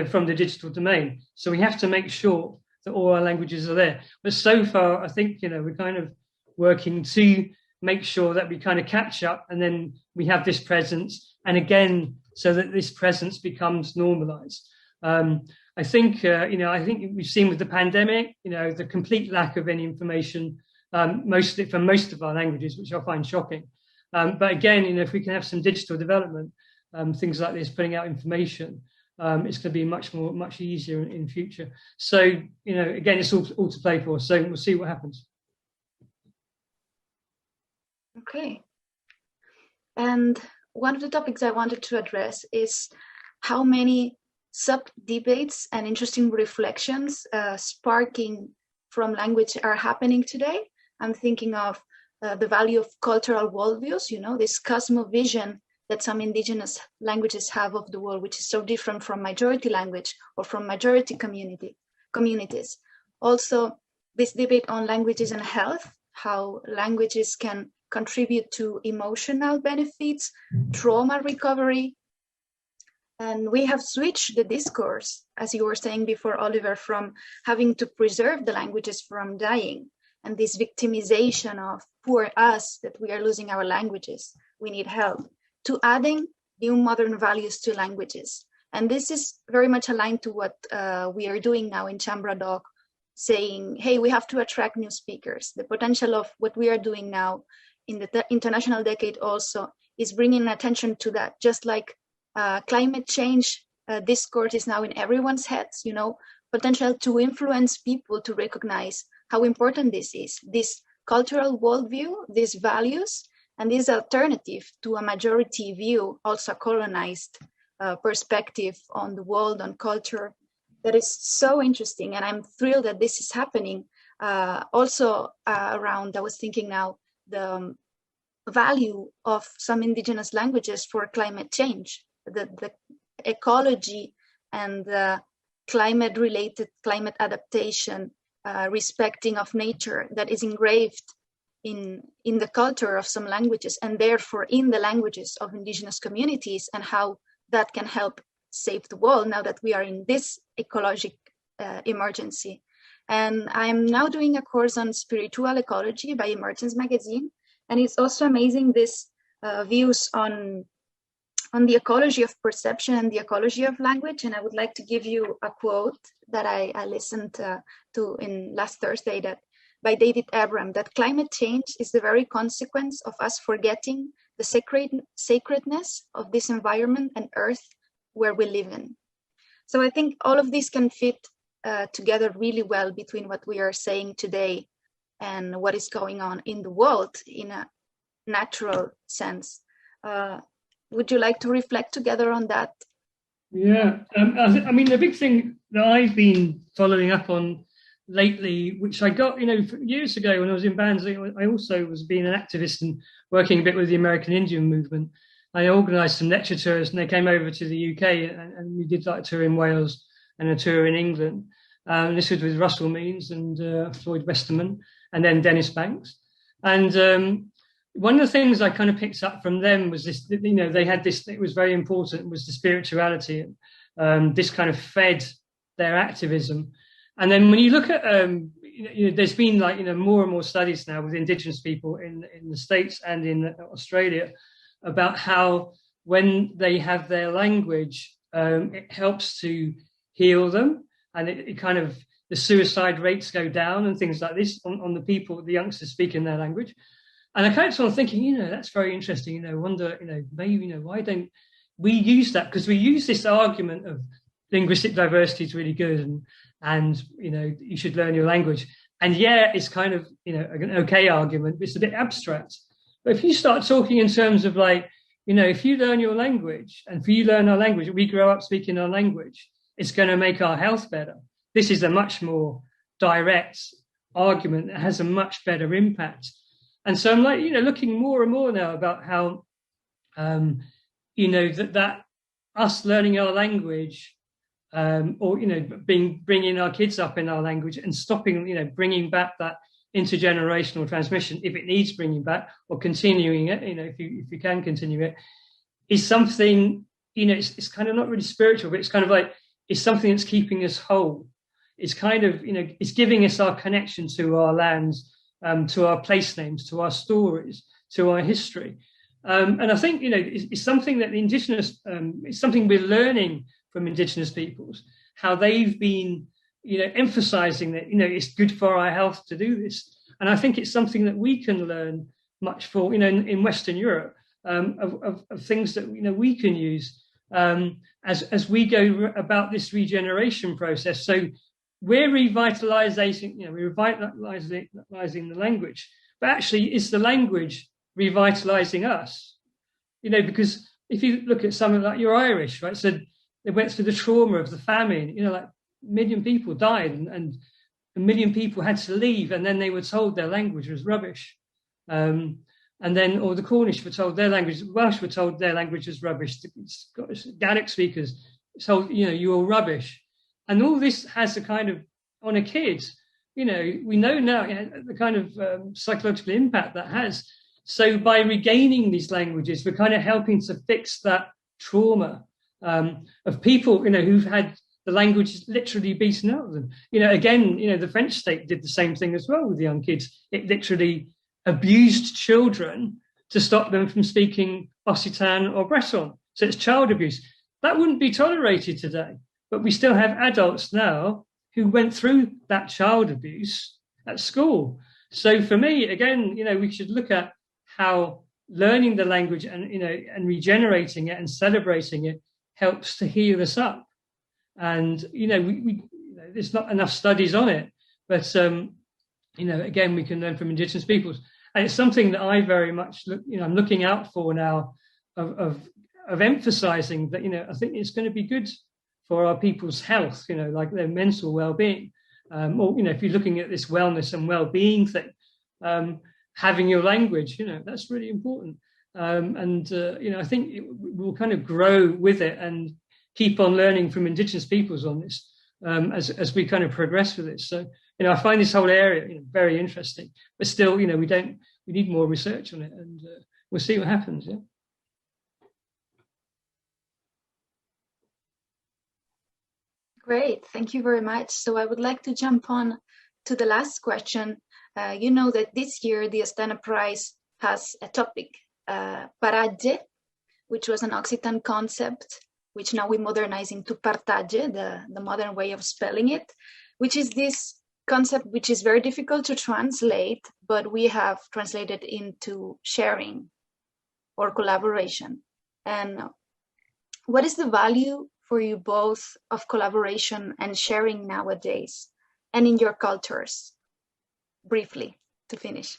from the digital domain. So we have to make sure that all our languages are there. But so far, I think, we're kind of working to make sure that we kind of catch up, and then we have this presence, and again, so that this presence becomes normalized. I think we've seen with the pandemic, the complete lack of any information for most of our languages, which I find shocking. But again, if we can have some digital development, things like this, putting out information, it's going to be much easier in future. So, again, it's all to play for. So we'll see what happens. Okay. And one of the topics I wanted to address is how many sub-debates and interesting reflections sparking from language are happening today. I'm thinking of the value of cultural worldviews, this cosmovision that some indigenous languages have of the world, which is so different from majority language or from majority communities. Also, this debate on languages and health, how languages can contribute to emotional benefits, trauma recovery. And we have switched the discourse, as you were saying before, Oliver, from having to preserve the languages from dying, and this victimization of poor us, that we are losing our languages, we need help, to adding new modern values to languages. And this is very much aligned to what we are doing now in Chambra Doc, saying, hey, we have to attract new speakers. The potential of what we are doing now in the International Decade also is bringing attention to that, just like climate change discourse is now in everyone's heads, potential to influence people to recognize how important this is, this cultural worldview, these values, and this alternative to a majority view, also colonized perspective on the world, on culture. That is so interesting. And I'm thrilled that this is happening. Also around, I was thinking now, the value of some indigenous languages for climate change, the ecology and the climate adaptation, respecting of nature that is engraved in the culture of some languages, and therefore in the languages of indigenous communities, and how that can help save the world now that we are in this ecologic emergency. And I'm now doing a course on spiritual ecology by Emergence Magazine. And it's also amazing, this views on the ecology of perception and the ecology of language. And I would like to give you a quote that I listened to in last Thursday, that by David Abram, that climate change is the very consequence of us forgetting the sacredness of this environment and earth where we live in. So I think all of this can fit together really well between what we are saying today and what is going on in the world in a natural sense. Would you like to reflect together on that? Yeah, I mean, the big thing that I've been following up on lately, which I got, years ago when I was in bands, I also was being an activist and working a bit with the American Indian movement. I organised some lecture tours, and they came over to the UK, and we did like a tour in Wales and a tour in England. This was with Russell Means and Floyd Westerman, and then Dennis Banks. And one of the things I kind of picked up from them was this, they had this, it was very important, was the spirituality. This kind of fed their activism. And then when you look at, there's been more and more studies now with Indigenous people in the States and in Australia about how when they have their language, it helps to heal them, and it kind of, the suicide rates go down and things like this on the people, the youngsters speaking their language. And I kind of started thinking, that's very interesting, wonder, maybe, why don't we use that? Because we use this argument of linguistic diversity is really good and you should learn your language. And yeah, it's kind of, an okay argument, but it's a bit abstract. But if you start talking in terms of if you learn your language, and if you learn our language, we grow up speaking our language, it's going to make our health better. This is a much more direct argument that has a much better impact. And so I'm looking more and more now about how, that us learning our language, or bringing our kids up in our language and stopping, bringing back that intergenerational transmission, if it needs bringing back, or continuing it, if you can continue it, is something, it's kind of not really spiritual, but it's kind of it's something that's keeping us whole. It's kind of, it's giving us our connection to our lands, to our place names, to our stories, to our history. And I think, it's something that the Indigenous, it's something we're learning from Indigenous peoples, how they've been, emphasizing that, it's good for our health to do this. And I think it's something that we can learn much for, in Western Europe, of things that, we can use as we go about this regeneration process. So we're revitalizing, we're revitalizing the language, but actually is the language revitalizing us? Because if you look at something like you're Irish, right? So they went through the trauma of the famine, like 1 million people died and 1 million people had to leave, and then they were told their language was rubbish. And then, or the Cornish were told their language, Welsh were told their language was rubbish. Gaelic speakers told, you're rubbish. And all this has a kind of, on a kid, we know now the kind of psychological impact that has. So by regaining these languages, we're kind of helping to fix that trauma of people, who've had the language literally beaten out of them. Again, the French state did the same thing as well with the young kids. It literally abused children to stop them from speaking Occitan or Breton. So it's child abuse. That wouldn't be tolerated today, but we still have adults now who went through that child abuse at school. So for me, again, we should look at how learning the language and regenerating it and celebrating it helps to heal us up. And, there's not enough studies on it, but, again, we can learn from Indigenous peoples. And it's something that I very much I'm looking out for now of emphasizing that, I think it's going to be good for our people's health, like their mental well-being. Or, if you're looking at this wellness and well-being thing, having your language, that's really important. I think we'll kind of grow with it and keep on learning from Indigenous peoples on this as we kind of progress with it. So, I find this whole area very interesting, but still, we need more research on it, and we'll see what happens. Yeah. Great, thank you very much. So I would like to jump on to the last question. You know that this year the Ostana Prize has a topic, Partatge, which was an Occitan concept, which now we modernize into Partatge, the modern way of spelling it, which is this concept which is very difficult to translate, but we have translated into sharing or collaboration. And what is the value for you both of collaboration and sharing nowadays and in your cultures? Briefly, to finish.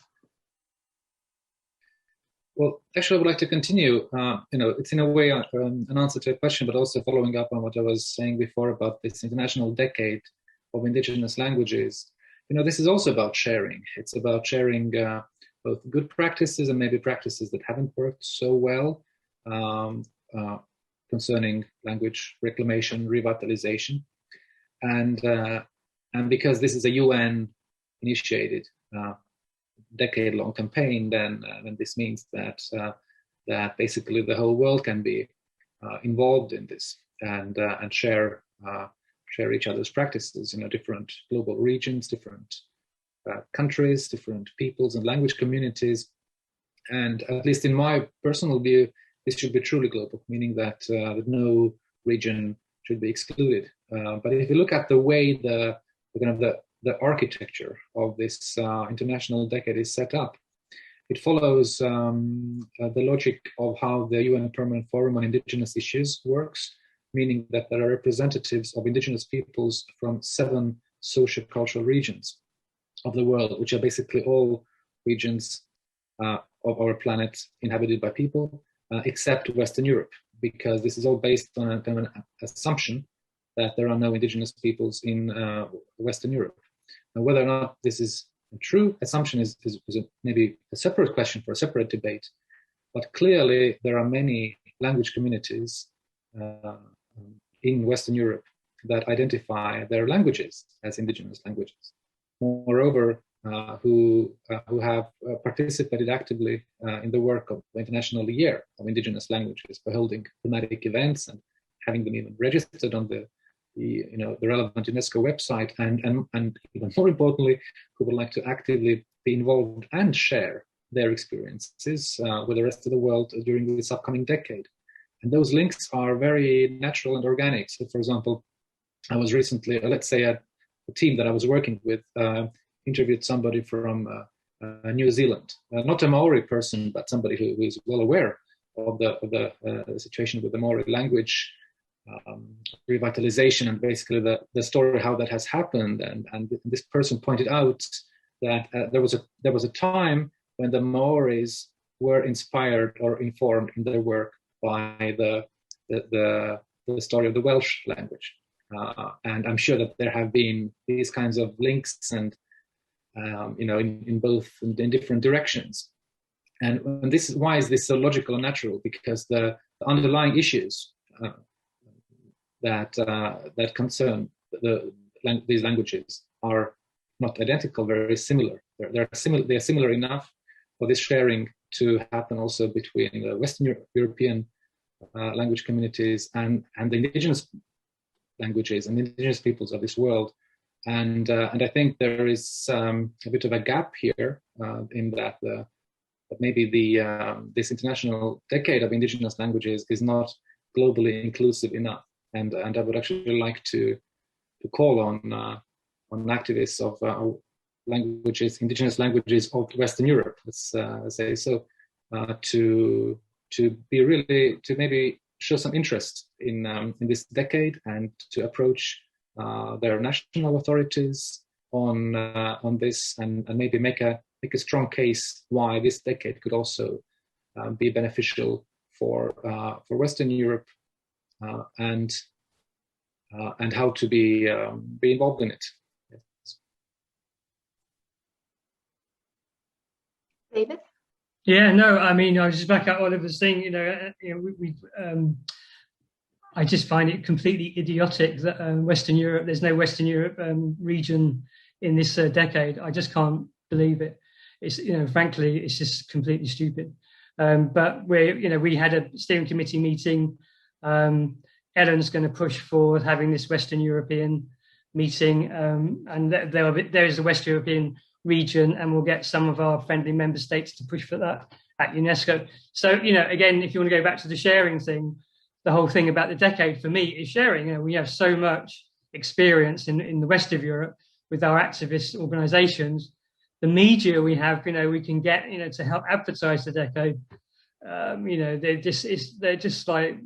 Well, actually, I would like to continue. It's in a way an answer to a question, but also following up on what I was saying before about this International Decade of Indigenous Languages. This is also about sharing. It's about sharing both good practices and maybe practices that haven't worked so well concerning language reclamation, revitalization. And because this is a UN initiated decade-long campaign, then this means that basically the whole world can be involved in this and share each other's practices. Different global regions, different countries, different peoples and language communities, and at least in my personal view, this should be truly global, meaning that no region should be excluded. But if you look at the way the architecture of this international decade is set up, it follows the logic of how the UN Permanent Forum on Indigenous Issues works, meaning that there are representatives of Indigenous peoples from 7 socio-cultural regions of the world, which are basically all regions of our planet inhabited by people, except Western Europe, because this is all based on a kind of an assumption that there are no Indigenous peoples in Western Europe. Now, whether or not this is a true assumption is maybe a separate question for a separate debate, but clearly there are many language communities in Western Europe that identify their languages as Indigenous languages. Moreover, who have participated actively in the work of the International Year of Indigenous Languages by holding thematic events and having them even registered on the relevant UNESCO website, and even more importantly, who would like to actively be involved and share their experiences with the rest of the world during this upcoming decade. And those links are very natural and organic. So, for example, I was recently, let's say, a team that I was working with interviewed somebody from New Zealand, not a Maori person, but somebody who is well aware of the situation with the Maori language, revitalization, and basically the story how that has happened. And this person pointed out that there was a time when the Maoris were inspired or informed in their work by the story of the Welsh language, and I'm sure that there have been these kinds of links and in different directions. And this is why is this so logical and natural, because the underlying issues that concern these languages are not identical, very similar. They're similar enough for this sharing to happen also between the Western European language communities and the indigenous languages and indigenous peoples of this world. And I think there is a bit of a gap here in that maybe this international decade of indigenous languages is not globally inclusive enough. And I would actually like to call on activists of languages, indigenous languages of Western Europe, let's say so, to maybe show some interest in this decade and to approach their national authorities on this, and maybe make a strong case why this decade could also be beneficial for Western Europe, and how to be involved in it. Yes. David? Yeah, no, I mean, I was just back at Oliver's thing. I just find it completely idiotic that Western Europe, there's no Western Europe region in this decade. I just can't believe it. It's, frankly, it's just completely stupid. But we had a steering committee meeting. Ellen's going to push for having this Western European meeting, and there is a West European region, and we'll get some of our friendly member states to push for that at UNESCO. So, again, if you want to go back to the sharing thing, the whole thing about the decade for me is sharing. We have so much experience in the west of Europe with our activist organizations. The media we have, we can get, to help advertise the decade. They're just like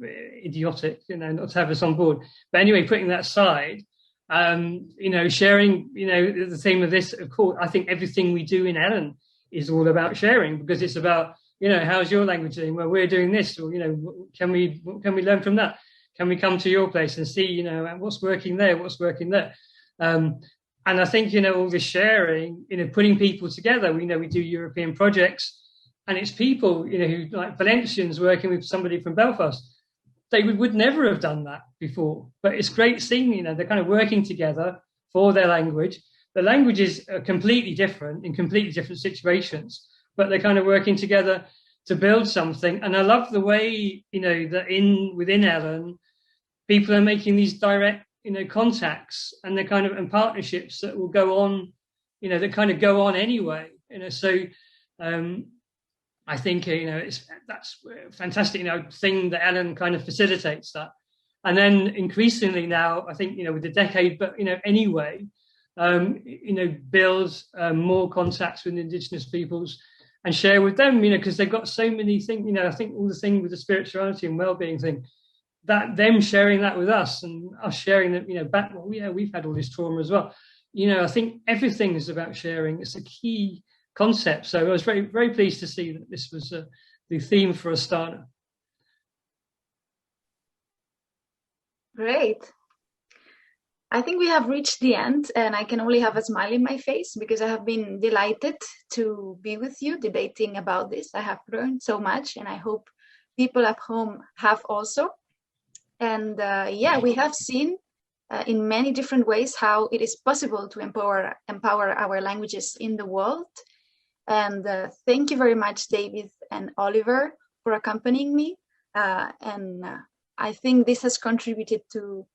idiotic, not to have us on board. But anyway, putting that aside, sharing, the theme of this, of course, I think everything we do in Ellen is all about sharing, because it's about, how's your language doing? Well, we're doing this, or, can we learn from that? Can we come to your place and see, what's working there, what's working there? And I think, all this sharing, putting people together, we do European projects, and it's people, who, like Valencians working with somebody from Belfast, they would never have done that before. But it's great seeing, they're kind of working together for their language. The languages are completely different in completely different situations, but they're kind of working together to build something. And I love the way, that within Ellen, people are making these direct, contacts, and they're kind of in partnerships that will go on, that kind of go on anyway. So I think, that's fantastic, thing that Ellen kind of facilitates that. And then increasingly now, I think, with the decade, but, anyway, build more contacts with Indigenous peoples and share with them, because they've got so many things, I think all the thing with the spirituality and well-being thing, that them sharing that with us and us sharing that, back, we've had all this trauma as well. I think everything is about sharing. It's a key concept. So I was very, very pleased to see that this was the theme for Ostana. Great. I think we have reached the end, and I can only have a smile in my face because I have been delighted to be with you debating about this. I have learned so much, and I hope people at home have also. And we have seen in many different ways how it is possible to empower our languages in the world. And thank you very much, Davyth and Oliver, for accompanying me. And I think this has contributed to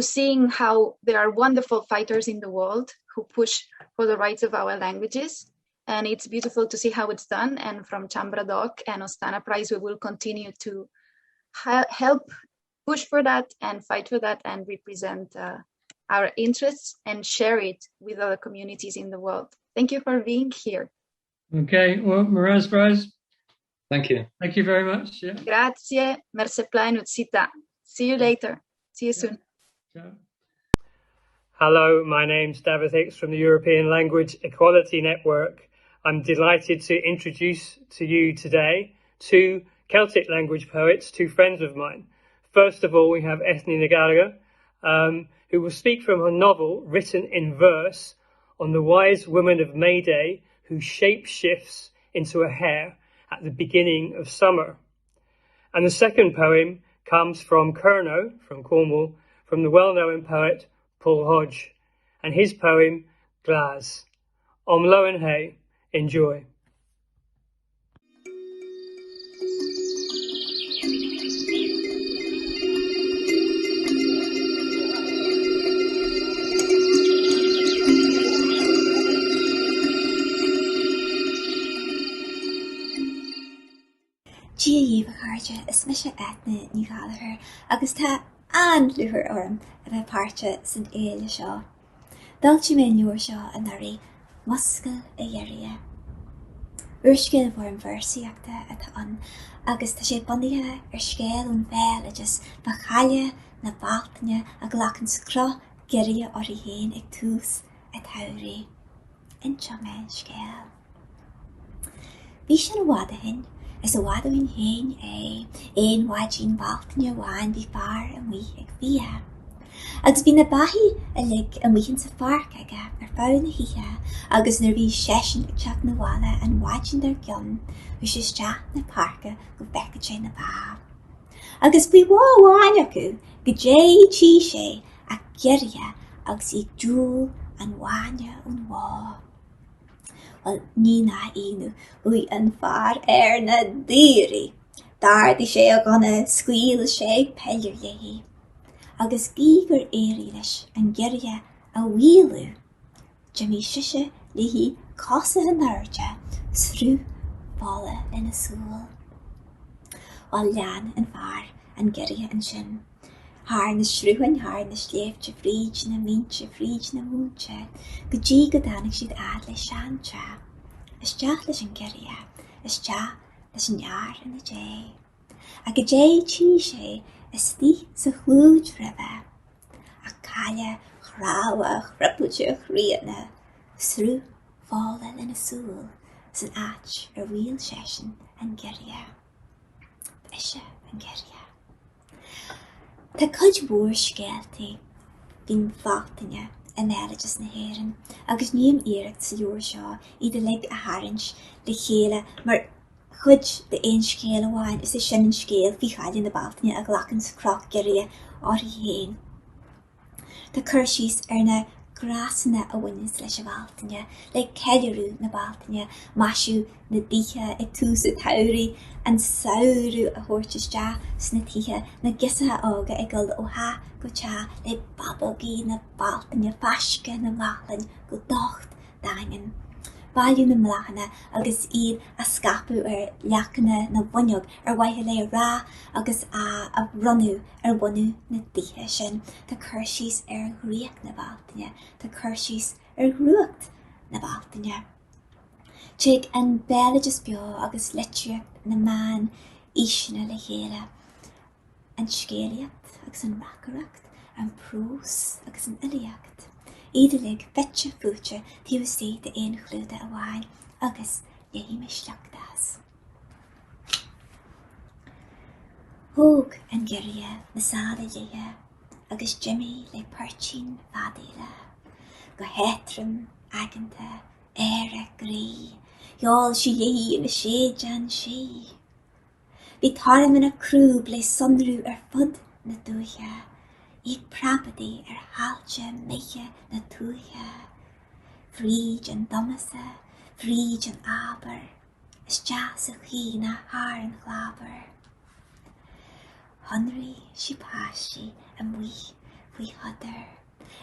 seeing how there are wonderful fighters in the world who push for the rights of our languages. And it's beautiful to see how it's done. And from Chambra Doc and Ostana Prize, we will continue to help push for that and fight for that and represent our interests, and share it with other communities in the world. Thank you for being here. Okay, well, Miraz Prize. Thank you. Thank you very much. Yeah. Grazie, merci plein, Utsita. See you later. See you soon. Yeah. Hello, my name's Davyth Hicks from the European Language Equality Network. I'm delighted to introduce to you today two Celtic language poets, two friends of mine. First of all, we have Ethne Nagaraga, who will speak from her novel, written in verse, on the wise woman of May Day who shape shifts into a hare at the beginning of summer. And the second poem comes from Kerno, from Cornwall, from the well-known poet Paul Hodge, and his poem, Glas. Lowen Hay, enjoy. Díomh is mis Ethne ní Gallagher agus tá anluair orm a bheith páirte san éile seo. Dulci mé nuair seo a narí muscail a dhéirithe. Urscéil bhór an bhirsaíochta atá an agus tá sé bunaithe ar scéal ón bhéil agus ba chaile na baltaine a ghlachan scrá geirithe orí héin ag tús a thabhraí. Inseo mé scéal. Bhí sin a bhadahin is a bhadahin héin éon bhaidín baltaine bháin bhí fearr a mí ag bhíthe. Agus bhí na baithí a lig a mhuichinn sa farc aige ar fáil na hithe agus nar bhí sesin ag teach na bhála an bhaidín dar gionn bhí sé isteach na parca go bhfeicead sé na bá. Agus bhí bháin acu go dé tí sé a geirithe agus ag dúil an bhaine ón bhá. Wel, ní na inú bhui an fearr ar na dírí. Dardaí sé a gana scuil sé pellir léhí. Agus gígur éirí leis an geirithe a bhíalú. Jimmy siise léhí casa an airde srú bála lena súil. Wel lean an fearr an geirithe an sin. Haar na srúhain, haar na sléifte fríd na mínte fríd na múnte, go dí go dánig siad ad le seanse. Is teach leis an geirithe, is teach leis an near in na dé. A go dé tí sé is tí sa chlúd ribbe. A caile chráha chrippailte chríana, srú fála lena súil, san áit ar bhíal sesin an geirithe. Bise an geirithe. Tá cuid mhór scéaltaí bhín fátaine an éileachas na héireann, agus níam iarracht sa leor seo iad a lig a tharraingt le chéile, mar chud de éon scéal amháin is sin an scéal bhí chaile na baltaine a ghlachan sa croch geirithe orthu héin. Tá cur síos ar na grásanna a bhainnis leis a baltaine, le ceilearú na baltaine, maisiú na díthe ag tús a thabhraí, an saoirú a thuirteiste sna tithe na gisathe ága ag gul ó ha go te le babogí na baltaine fasce na mlachain go docht daingan. Bailú na mlachana agus iad a scapú ar leachana na bhuineog ar waithe le rá agus a runú ar bhunú na tithe sin. Tá cur síos ar ghriach na baltaine, tá cur síos ar ghruacht na baltaine. Tuig an béileadas beo agus litríocht na man ísina le chéile. An scéalaíocht agus an racaracht, an prós agus an iliacht. Iad a lig fitse fúte tíomhsaí de éon chlúda a bháin agus léimisteachtas. Thóg an geirithe na sála léthe agus Jimmy le páirtín fadaíle. Go héitrim aganta éire grí, Y'all si léhí in a sé jan sé. Bhí tarm in a crúb le sunrú ar fud na dúthe, ag prabadaí ar háilte méiche na túthe. Fríd an domasa, fríd an aber, is deas a chi na haar an chlábar. Honraí si páistí a mhuí faoi hadar.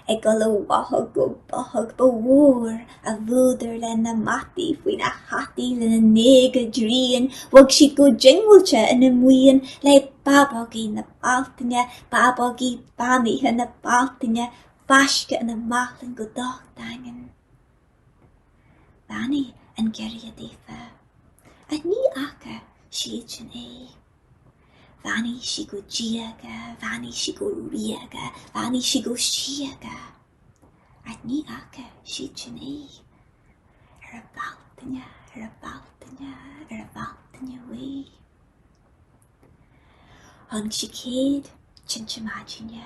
Ag go le wathag go bothag ba mhór a bhúdar le na mataí faoi na hataí le na néga dríon, bhag siad go jingúilte in na muíon le babogí na baltaine, babogí baníthe na baltaine, Bashke and a machlin go dog dangen. Vani and geria defa. At ni aka shiichin Vani she go giaga, vani she go riaga, vani she go shiaga. At ni aka shiichin Arabaltanya, arabaltanya, arabaltanya way. Hung shikid, chinchamajinya,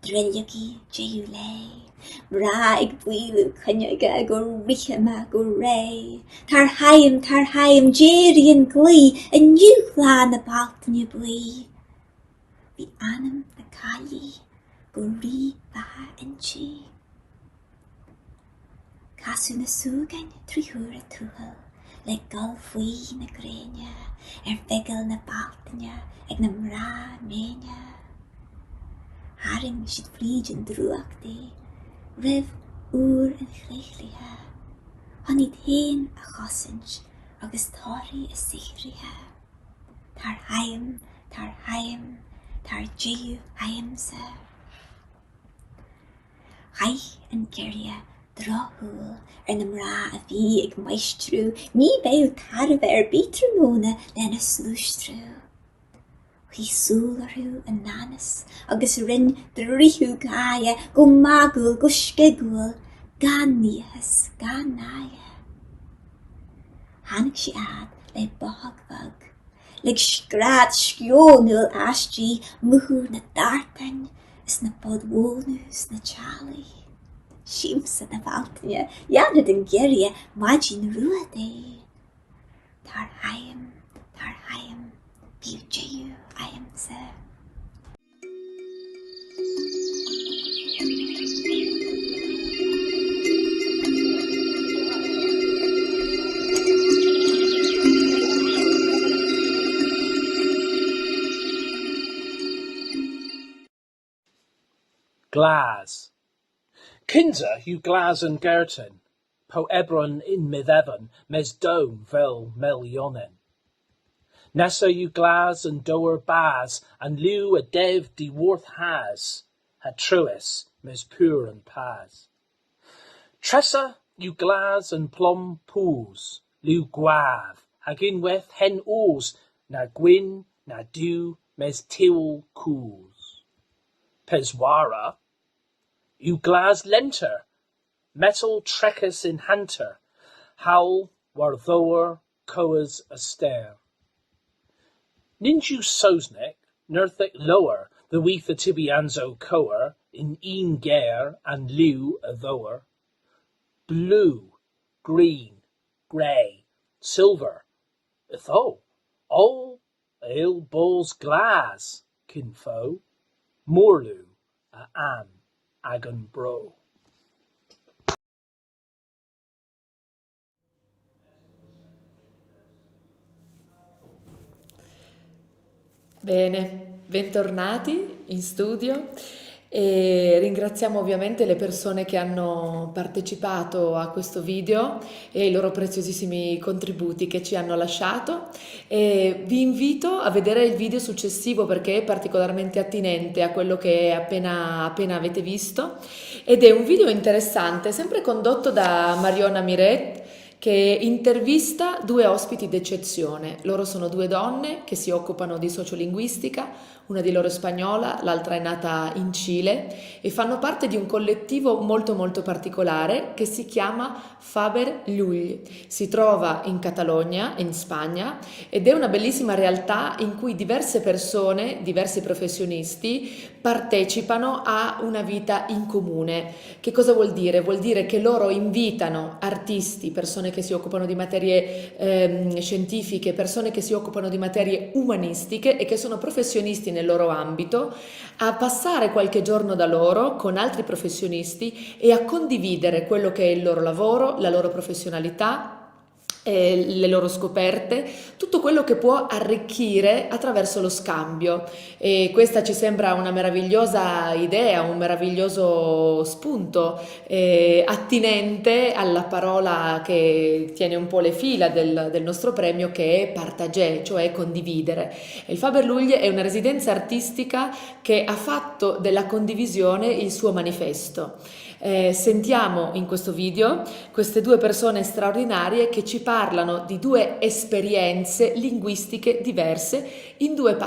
drilyaki, jayule. Braig bwilu kanyaga go rihama go ray. Tar hayim, jerry and glee, and you lan the baltanya blee. The anam, the kali, go ri, baha, and chi. Kasu na sugan, trihura tuhal, like golfwee na grenya, vigel na baltanya, ag na mra menya. Haring should vlieg en druachti, riv oer en chlichliha. Han niet heen a chossinch, agus tori a sichriha. Tar hayim, tar jiu hayimse. Hai en geria, drohul, na mra a vi ag maestru, ni beu tarve bitramona, len a slustru. He súlarú a nanas, agus rin drihu gaia, go magul, go skegul, gan níhas, gan naya. Hannig si ad, le bohagvag, lig skrat skjónul asgi, muhur na dartan, is na podwonus na chali. Shimsa na valtanya, yada den geria, majin ruade. Tar hayim, biujayu, I am sir. Glas. Kinda yw glas yn gerten, po ebron in middevan, mes dome vel melionen. Nessa yw glas yn dower bas, and liw a dev di worth has, ha truis mes pur and pas. Tressa yw glas yn plom pws, liw gwav, hag unwaith hen oes, na gwyn, na diw, mes tiwl cws. Peswara yw glas lenter, metal trecus in hanter, howl war ddower coas aster. Ninju sosnek, nerthic lower, the weath a tibianzo coer, in een gair and liw a ddower. Blue, green, grey, silver, itho, all ale balls glas, kinfo, morlu, a an, agon bro. Bene, bentornati in studio e ringraziamo ovviamente le persone che hanno partecipato a questo video e i loro preziosissimi contributi che ci hanno lasciato e vi invito a vedere il video successivo perché è particolarmente attinente a quello che appena avete visto ed è un video interessante, sempre condotto da Mariona Miret, che intervista due ospiti d'eccezione. Loro sono due donne che si occupano di sociolinguistica, una di loro è spagnola, l'altra è nata in Cile e fanno parte di un collettivo molto molto particolare che si chiama Faber Llull. Si trova in Catalogna, in Spagna, ed è una bellissima realtà in cui diverse persone, diversi professionisti partecipano a una vita in comune. Che cosa vuol dire? Vuol dire che loro invitano artisti, persone che si occupano di materie scientifiche, persone che si occupano di materie umanistiche e che sono professionisti nel loro ambito, a passare qualche giorno da loro con altri professionisti e a condividere quello che è il loro lavoro, la loro professionalità le loro scoperte, tutto quello che può arricchire attraverso lo scambio. E questa ci sembra una meravigliosa idea, un meraviglioso spunto attinente alla parola che tiene un po' le fila del nostro premio, che è Partatge, cioè condividere. Il Faberluglie è una residenza artistica che ha fatto della condivisione il suo manifesto. Sentiamo in questo video queste due persone straordinarie che ci parlano di due esperienze linguistiche diverse in due parti